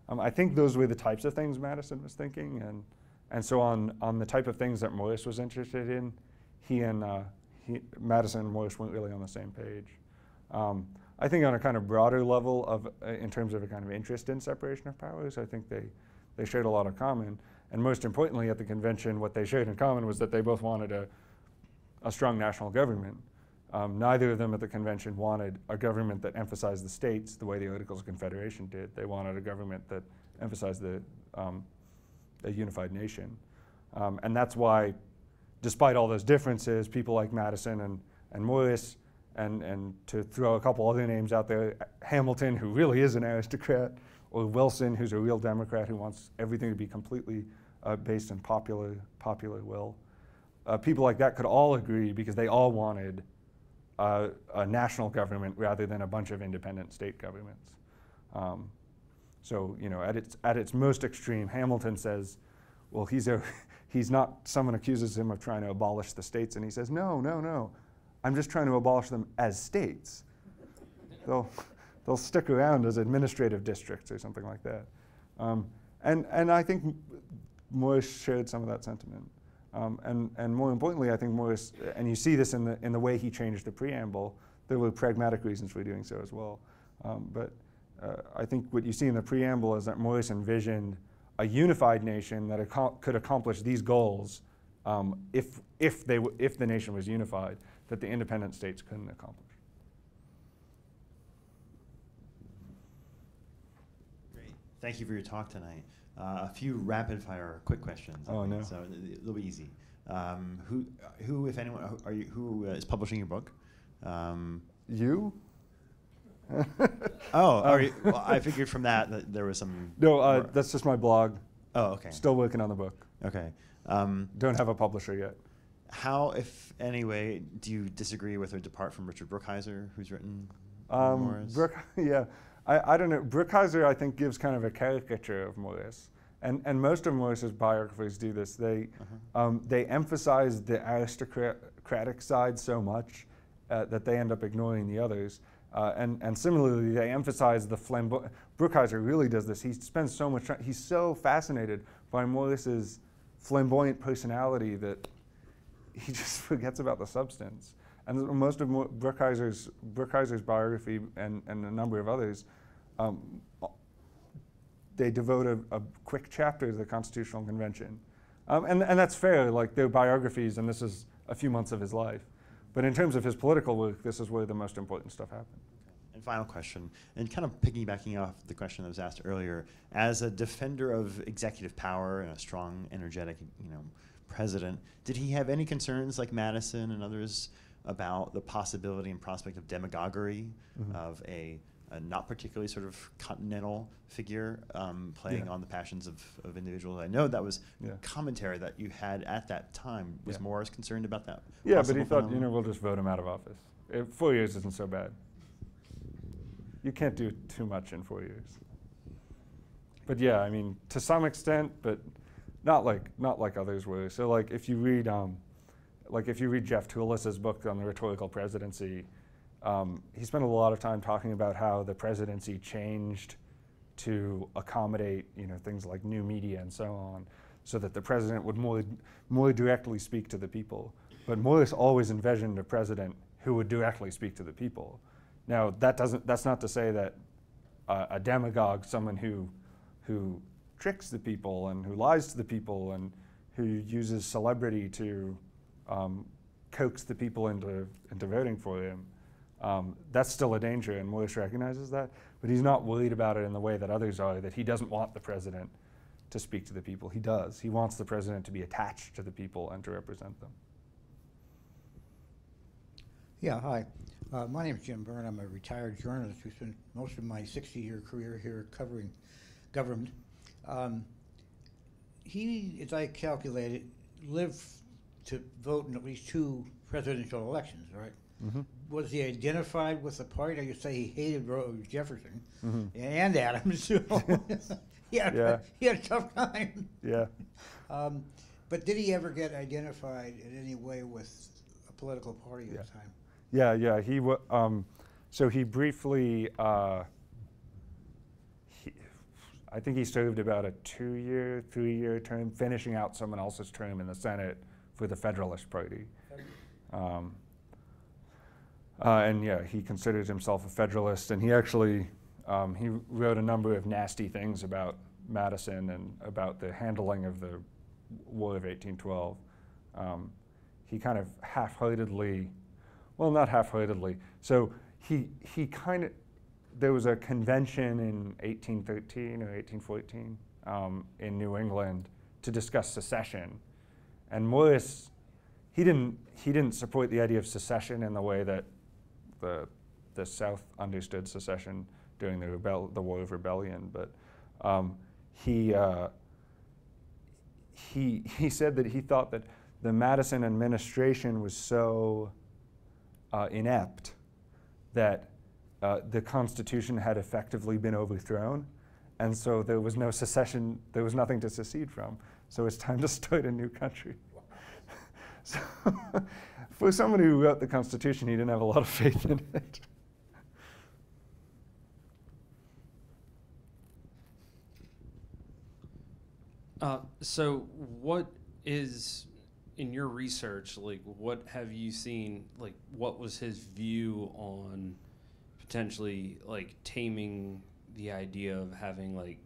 I think those were the types of things Madison was thinking, and so on the type of things that Morris was interested in, Madison and Morris weren't really on the same page. I think on a kind of broader level in terms of a kind of interest in separation of powers, I think they shared a lot in common. And most importantly at the convention, what they shared in common was that they both wanted a strong national government. Neither of them at the convention wanted a government that emphasized the states the way the Articles of Confederation did. They wanted a government that emphasized a unified nation. And that's why, despite all those differences, people like Madison and Morris, and to throw a couple other names out there, Hamilton, who really is an aristocrat, or Wilson, who's a real Democrat who wants everything to be completely based on popular will. People like that could all agree because they all wanted a national government rather than a bunch of independent state governments. So at its most extreme, Hamilton says, well, he's not, someone accuses him of trying to abolish the states, and he says, no, I'm just trying to abolish them as states. They'll stick around as administrative districts or something like that. And I think Morris shared some of that sentiment. And more importantly, I think Morris, and you see this in the way he changed the preamble, there were pragmatic reasons for doing so as well. But I think what you see in the preamble is that Morris envisioned a unified nation that could accomplish these goals if the nation was unified, that the independent states couldn't accomplish. Great. Thank you for your talk tonight. A few rapid-fire, quick questions. Oh no! So it'll be easy. Who, if anyone, who is publishing your book? You? Well, I figured from that there was some. No, that's just my blog. Oh, okay. Still working on the book. Okay. Don't have a publisher yet. How, if any way, do you disagree with or depart from Richard Brookhiser, who's written Morris? Yeah. I don't know. Brookhiser, I think, gives kind of a caricature of Morris. And most of Morris's biographers do this. They emphasize the aristocratic side so much that they end up ignoring the others. And similarly, they emphasize the flamboyant. Brookhiser really does this. He spends so much time. He's so fascinated by Morris's flamboyant personality that he just forgets about the substance. And most of Brookhiser's biography and a number of others, they devote a quick chapter to the Constitutional Convention. And that's fair, like they're biographies, and this is a few months of his life. But in terms of his political work, this is where the most important stuff happened. And final question, and kind of piggybacking off the question that was asked earlier, as a defender of executive power and a strong, energetic, president, did he have any concerns like Madison and others about the possibility and prospect of demagoguery of a not particularly sort of continental figure playing on the passions of individuals? I know that was commentary that you had at that time. Was Morris concerned about that? Yeah, but he thought, we'll just vote him out of office. 4 years isn't so bad. You can't do too much in 4 years. But yeah, I mean, to some extent, but not like others were. So like if you read Jeff Toulis's book on the rhetorical presidency, he spent a lot of time talking about how the presidency changed to accommodate things like new media and so on, so that the president would more directly speak to the people. But Morris always envisioned a president who would directly speak to the people. Now that's not to say that a demagogue, someone who tricks the people and who lies to the people and who uses celebrity to coax the people into voting for him, that's still a danger, and Morris recognizes that. But he's not worried about it in the way that others are, that he doesn't want the president to speak to the people. He does. He wants the president to be attached to the people and to represent them. Yeah, hi. My name is Jim Byrne. I'm a retired journalist who spent most of my 60-year career here covering government. He, as I calculated, lived to vote in at least 2 presidential elections, right? Mm-hmm. Was he identified with the party? You say he hated Jefferson and Adams. So he had a tough time. Yeah. But did he ever get identified in any way with a political party at the time? Yeah. So he briefly, I think he served about a 2-year, 3-year term, finishing out someone else's term in the Senate for the Federalist Party. And yeah, he considered himself a Federalist, and he actually he wrote a number of nasty things about Madison and about the handling of the War of 1812. He kind of half-heartedly, well, not half-heartedly. So he kind of, there was a convention in 1813 or 1814 in New England to discuss secession, and Morris, he didn't support the idea of secession in the way that the South understood secession during the War of Rebellion, but he said that he thought that the Madison administration was so inept that the Constitution had effectively been overthrown, and so there was no secession, there was nothing to secede from, so it's time to start a new country. So for someone who wrote the Constitution, he didn't have a lot of faith in it. So what is, in your research, like what have you seen, like what was his view on potentially like taming the idea of having like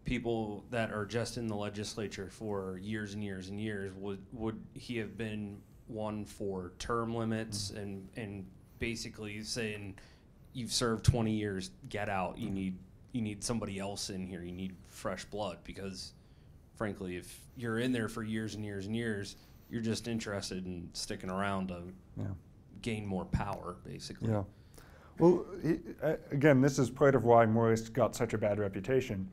people that are just in the legislature for years and years and years? Would he have been one for term limits and basically saying, you've served 20 years, get out, you need somebody else in here, you need fresh blood? Because frankly, if you're in there for years and years and years, you're just interested in sticking around to gain more power, basically. Yeah. Well, again, this is part of why Morris got such a bad reputation.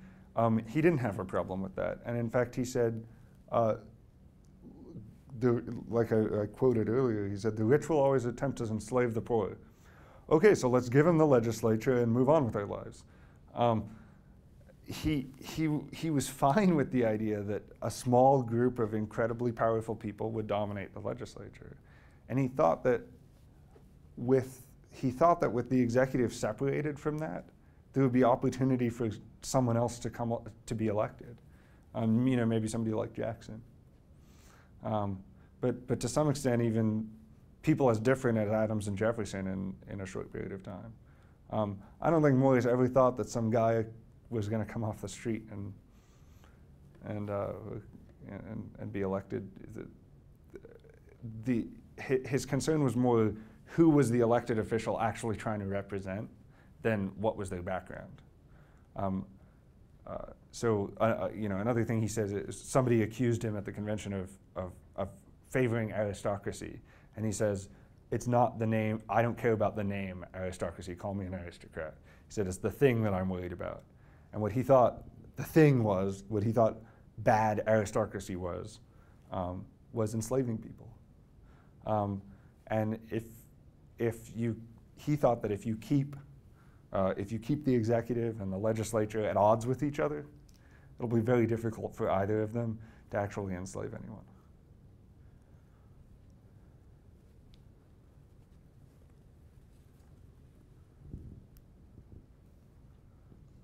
He didn't have a problem with that. And in fact, he said, like I quoted earlier, he said, the rich will always attempt to enslave the poor. Okay, so let's give him the legislature and move on with our lives. He was fine with the idea that a small group of incredibly powerful people would dominate the legislature. And he thought that with the executive separated from that, there would be opportunity for someone else to come to be elected. Maybe somebody like Jackson. But to some extent, even people as different as Adams and Jefferson in a short period of time. I don't think Morris ever thought that some guy was going to come off the street and be elected. His concern was more who was the elected official actually trying to represent, than what was their background. You know, another thing he says is somebody accused him at the convention of favoring aristocracy, and he says, it's not the name, I don't care about the name aristocracy, call me an aristocrat. He said, it's the thing that I'm worried about. And what he thought the thing was, what he thought bad aristocracy was enslaving people. And he thought that if you keep the executive and the legislature at odds with each other, it'll be very difficult for either of them to actually enslave anyone.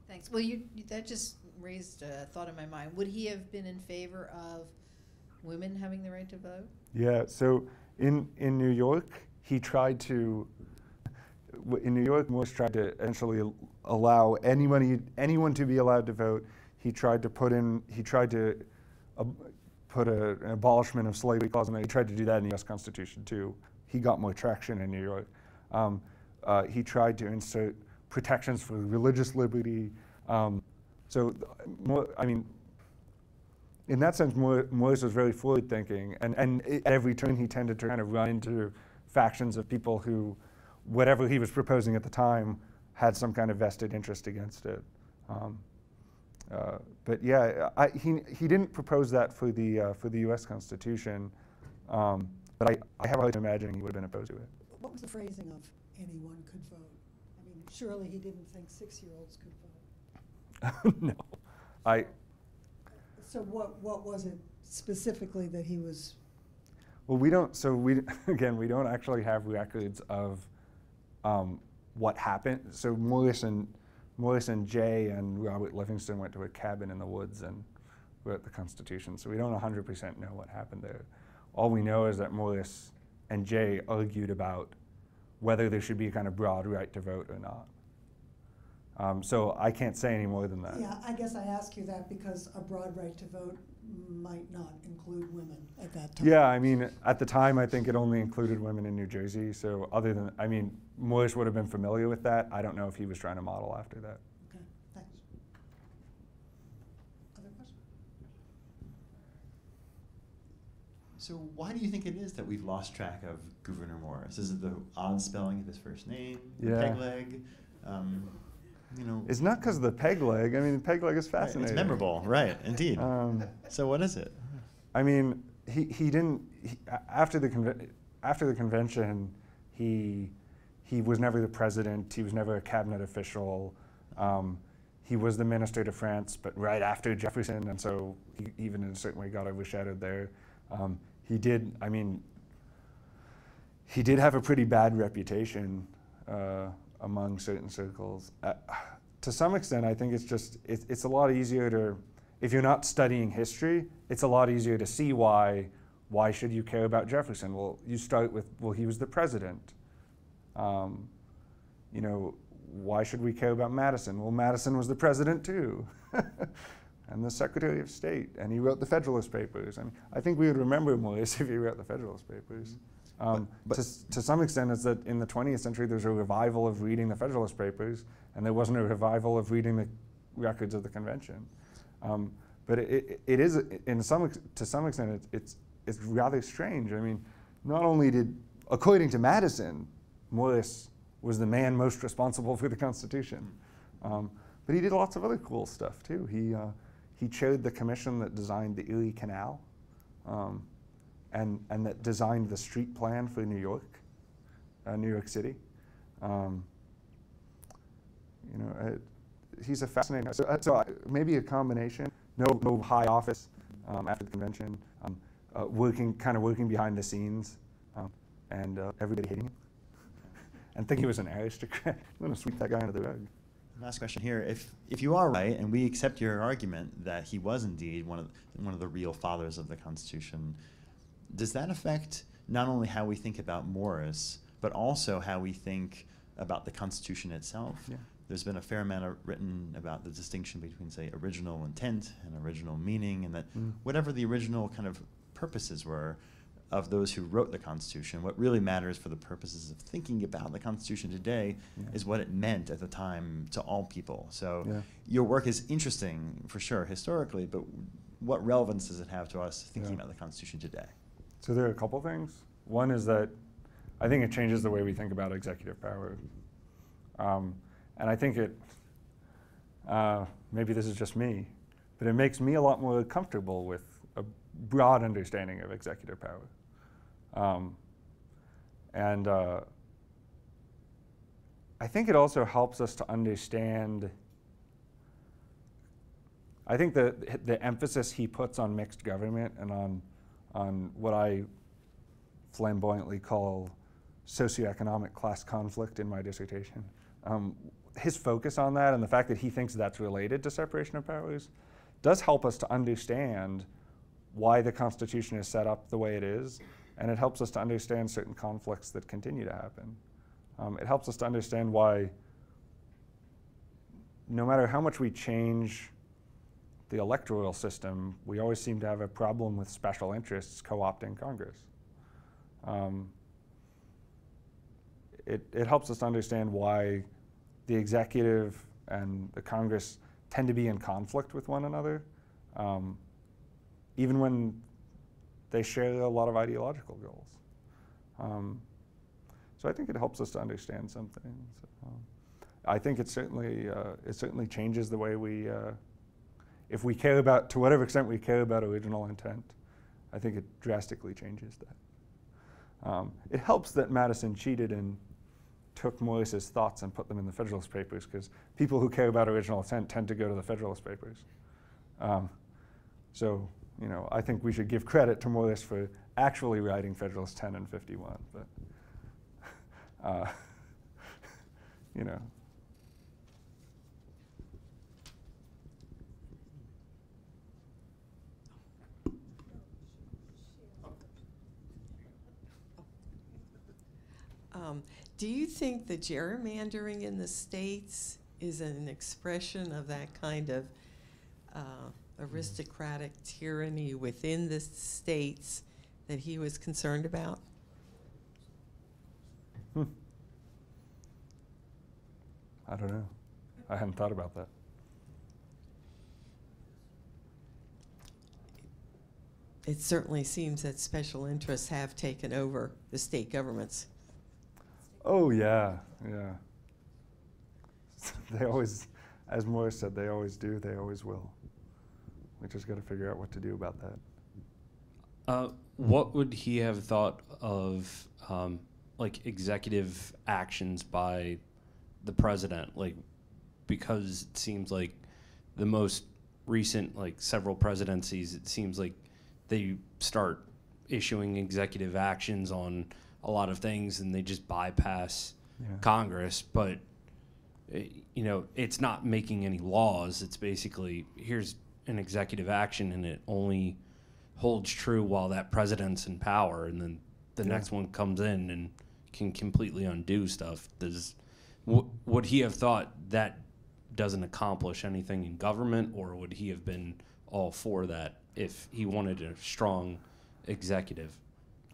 Thanks. Well, that just raised a thought in my mind. Would he have been in favor of women having the right to vote? Yeah, so in New York, he tried to, in New York, Morris tried to essentially allow anyone to be allowed to vote. He tried to put an abolishment of slavery clause in there. He tried to do that in the U.S. Constitution too. He got more traction in New York. He tried to insert protections for religious liberty. I mean, in that sense, Morris was very forward thinking, and at every turn he tended to kind of run into factions of people who, whatever he was proposing at the time, had some kind of vested interest against it. But yeah, he didn't propose that for the U.S. Constitution, but I have a hard time imagining he would have been opposed to it. What was the phrasing of anyone could vote? I mean, surely he didn't think 6-year-olds could vote. No, So what was it specifically that he was? Well, we don't actually have records of what happened. So Morris and Jay and Robert Livingston went to a cabin in the woods and wrote the Constitution. So we don't 100% know what happened there. All we know is that Morris and Jay argued about whether there should be a kind of broad right to vote or not. So I can't say any more than that. Yeah, I guess I ask you that because a broad right to vote might not include women at that time. Yeah, I mean, at the time, I think it only included women in New Jersey. So other than, I mean, Morris would have been familiar with that. I don't know if he was trying to model after that. Okay, thanks. Other questions? So why do you think it is that we've lost track of Gouverneur Morris? Is it the odd spelling of his first name, the peg leg? You know, it's not because of the peg leg. I mean, the peg leg is fascinating. Right, it's memorable, right? Indeed. So what is it? I mean, after the convention, he was never the president. He was never a cabinet official. He was the minister to France, but right after Jefferson, and so he even in a certain way got overshadowed there. He did have a pretty bad reputation among certain circles. To some extent, I think it's a lot easier to, if you're not studying history, it's a lot easier to see why should you care about Jefferson? Well, you start with, well, he was the president. You know, why should we care about Madison? Well, Madison was the president too. And the Secretary of State, and he wrote the Federalist Papers. I mean, I think we would remember Morris if he wrote the Federalist Papers. But to some extent, it's that in the 20th century, there's a revival of reading the Federalist Papers, and there wasn't a revival of reading the records of the convention. But it is, to some extent, it's rather strange. I mean, not only did, according to Madison, Morris was the man most responsible for the Constitution, but he did lots of other cool stuff too. He chaired the commission that designed the Erie Canal. And that designed the street plan for New York City. You know, he's a fascinating. So maybe a combination. No high office after the convention. Working behind the scenes, and everybody hating him, and thinking he was an aristocrat. I'm going to sweep that guy under the rug. Last question here: if you are right, and we accept your argument that he was indeed one of the real fathers of the Constitution, does that affect not only how we think about Morris, but also how we think about the Constitution itself? Yeah. There's been a fair amount written about the distinction between, say, original intent and original meaning, and that whatever the original kind of purposes were, of those who wrote the Constitution. What really matters for the purposes of thinking about the Constitution today is what it meant at the time to all people. So your work is interesting, for sure, historically, but what relevance does it have to us thinking about the Constitution today? So there are a couple things. One is that I think it changes the way we think about executive power. And I think it, maybe this is just me, but it makes me a lot more comfortable with a broad understanding of executive power. I think it also helps us to understand, I think the emphasis he puts on mixed government and on what I flamboyantly call socioeconomic class conflict in my dissertation. His focus on that and the fact that he thinks that's related to separation of powers does help us to understand why the Constitution is set up the way it is, and it helps us to understand certain conflicts that continue to happen. It helps us to understand why no matter how much we change the electoral system, we always seem to have a problem with special interests co-opting Congress. It helps us to understand why the executive and the Congress tend to be in conflict with one another, even when they share a lot of ideological goals. So I think it helps us to understand some things. I think it certainly changes the way we, if we care about, to whatever extent we care about original intent, I think it drastically changes that. It helps that Madison cheated and took Morris's thoughts and put them in the Federalist Papers, because people who care about original intent tend to go to the Federalist Papers. So, you know, I think we should give credit to Morris for actually writing Federalist 10 and 51, but, you know. Do you think the gerrymandering in the states is an expression of that kind of aristocratic tyranny within the states that he was concerned about? I don't know. I hadn't thought about that. It certainly seems that special interests have taken over the state governments. Oh, yeah, yeah. They always, as Morris said, they always do, they always will. We just got to figure out what to do about that. What would he have thought of like executive actions by the president? Like, because it seems like the most recent, like several presidencies, it seems like they start issuing executive actions on a lot of things and they just bypass Congress, but you know, it's not making any laws. It's basically, here's an executive action and it only holds true while that president's in power, and then the next one comes in and can completely undo stuff. Would he have thought that doesn't accomplish anything in government, or would he have been all for that if he wanted a strong executive?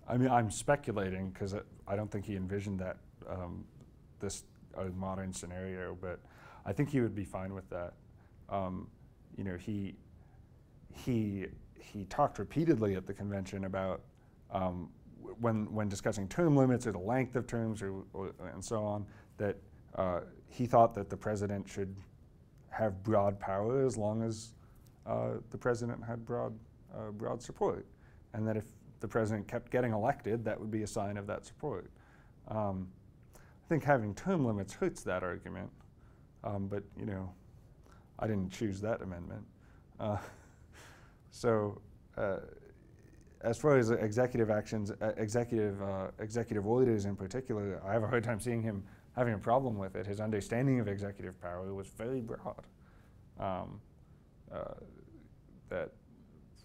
I mean, I'm speculating because I don't think he envisioned that, this modern scenario, but I think he would be fine with that. You know, he talked repeatedly at the convention about when discussing term limits or the length of terms or and so on, that he thought that the president should have broad power as long as the president had broad support, and that if the president kept getting elected, that would be a sign of that support. I think having term limits hurts that argument, but you know, I didn't choose that amendment. So as far as executive actions, executive orders in particular, I have a hard time seeing him having a problem with it. His understanding of executive power was very broad. That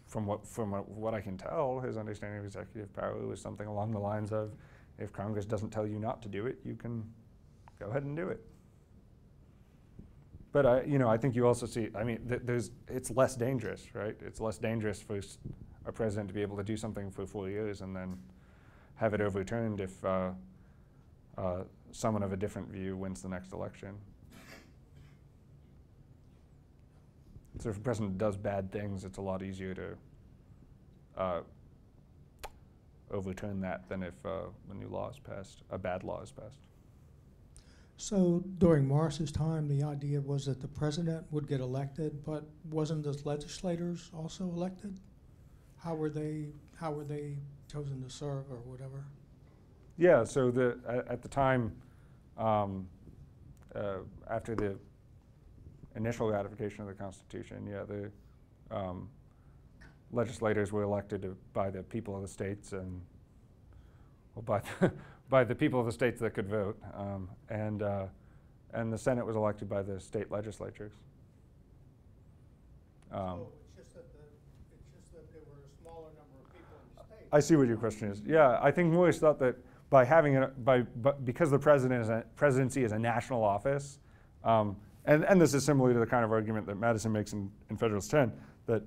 from what I can tell, his understanding of executive power was something along the lines of, if Congress doesn't tell you not to do it, you can go ahead and do it. But you know, I think you also see, I mean, it's less dangerous, right? It's less dangerous for a president to be able to do something for 4 years and then have it overturned if someone of a different view wins the next election. So if a president does bad things, it's a lot easier to overturn that than if a new law is passed, a bad law is passed. So during Morris's time, the idea was that the president would get elected, but wasn't the legislators also elected? How were they chosen to serve or whatever? Yeah, so at the time, after the initial ratification of the Constitution, yeah, the legislators were elected by the people of the states and by the people of the states that could vote, and the Senate was elected by the state legislatures. So it's just that there were a smaller number of people in the state. I see what your question is. Yeah, I think Morris thought that by having it, because the presidency is a national office, and this is similar to the kind of argument that Madison makes in Federalist 10, that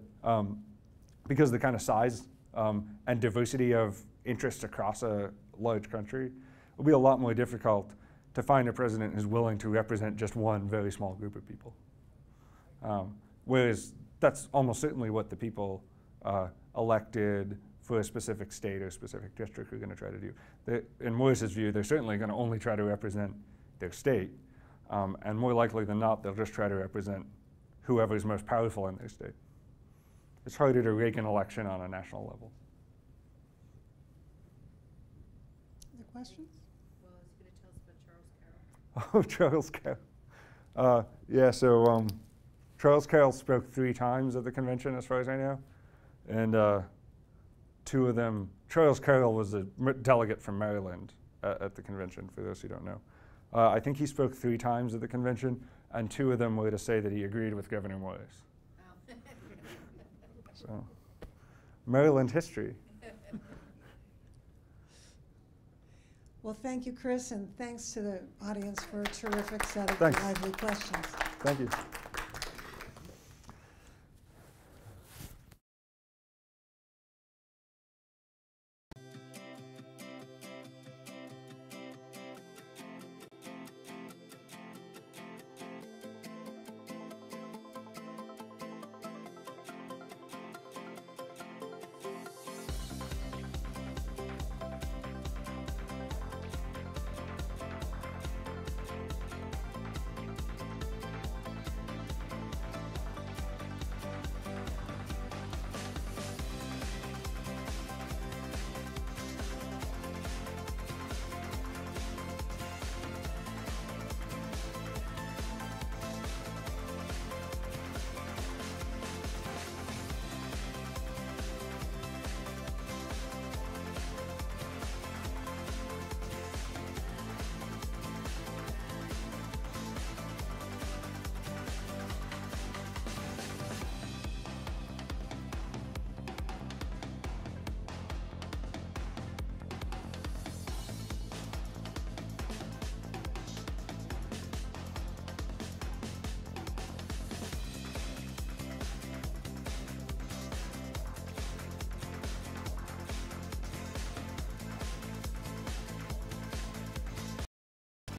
because of the kind of size and diversity of interests across a large country, it'll be a lot more difficult to find a president who's willing to represent just one very small group of people. Whereas that's almost certainly what the people elected for a specific state or specific district are going to try to do. In Morris's view, they're certainly going to only try to represent their state, and more likely than not, they'll just try to represent whoever's most powerful in their state. It's harder to rig an election on a national level. Other questions? Well, I was going to tell us about Charles Carroll. Oh, Charles Carroll. Yeah, so Charles Carroll spoke 3 times at the convention, as far as I know, and 2 of them, Charles Carroll was a delegate from Maryland at the convention, for those who don't know. I think he spoke 3 times at the convention, and 2 of them were to say that he agreed with Governor Morris. Oh. So, Maryland history. Well, thank you, Chris, and thanks to the audience for a terrific set of Thanks. lively questions. Thank you.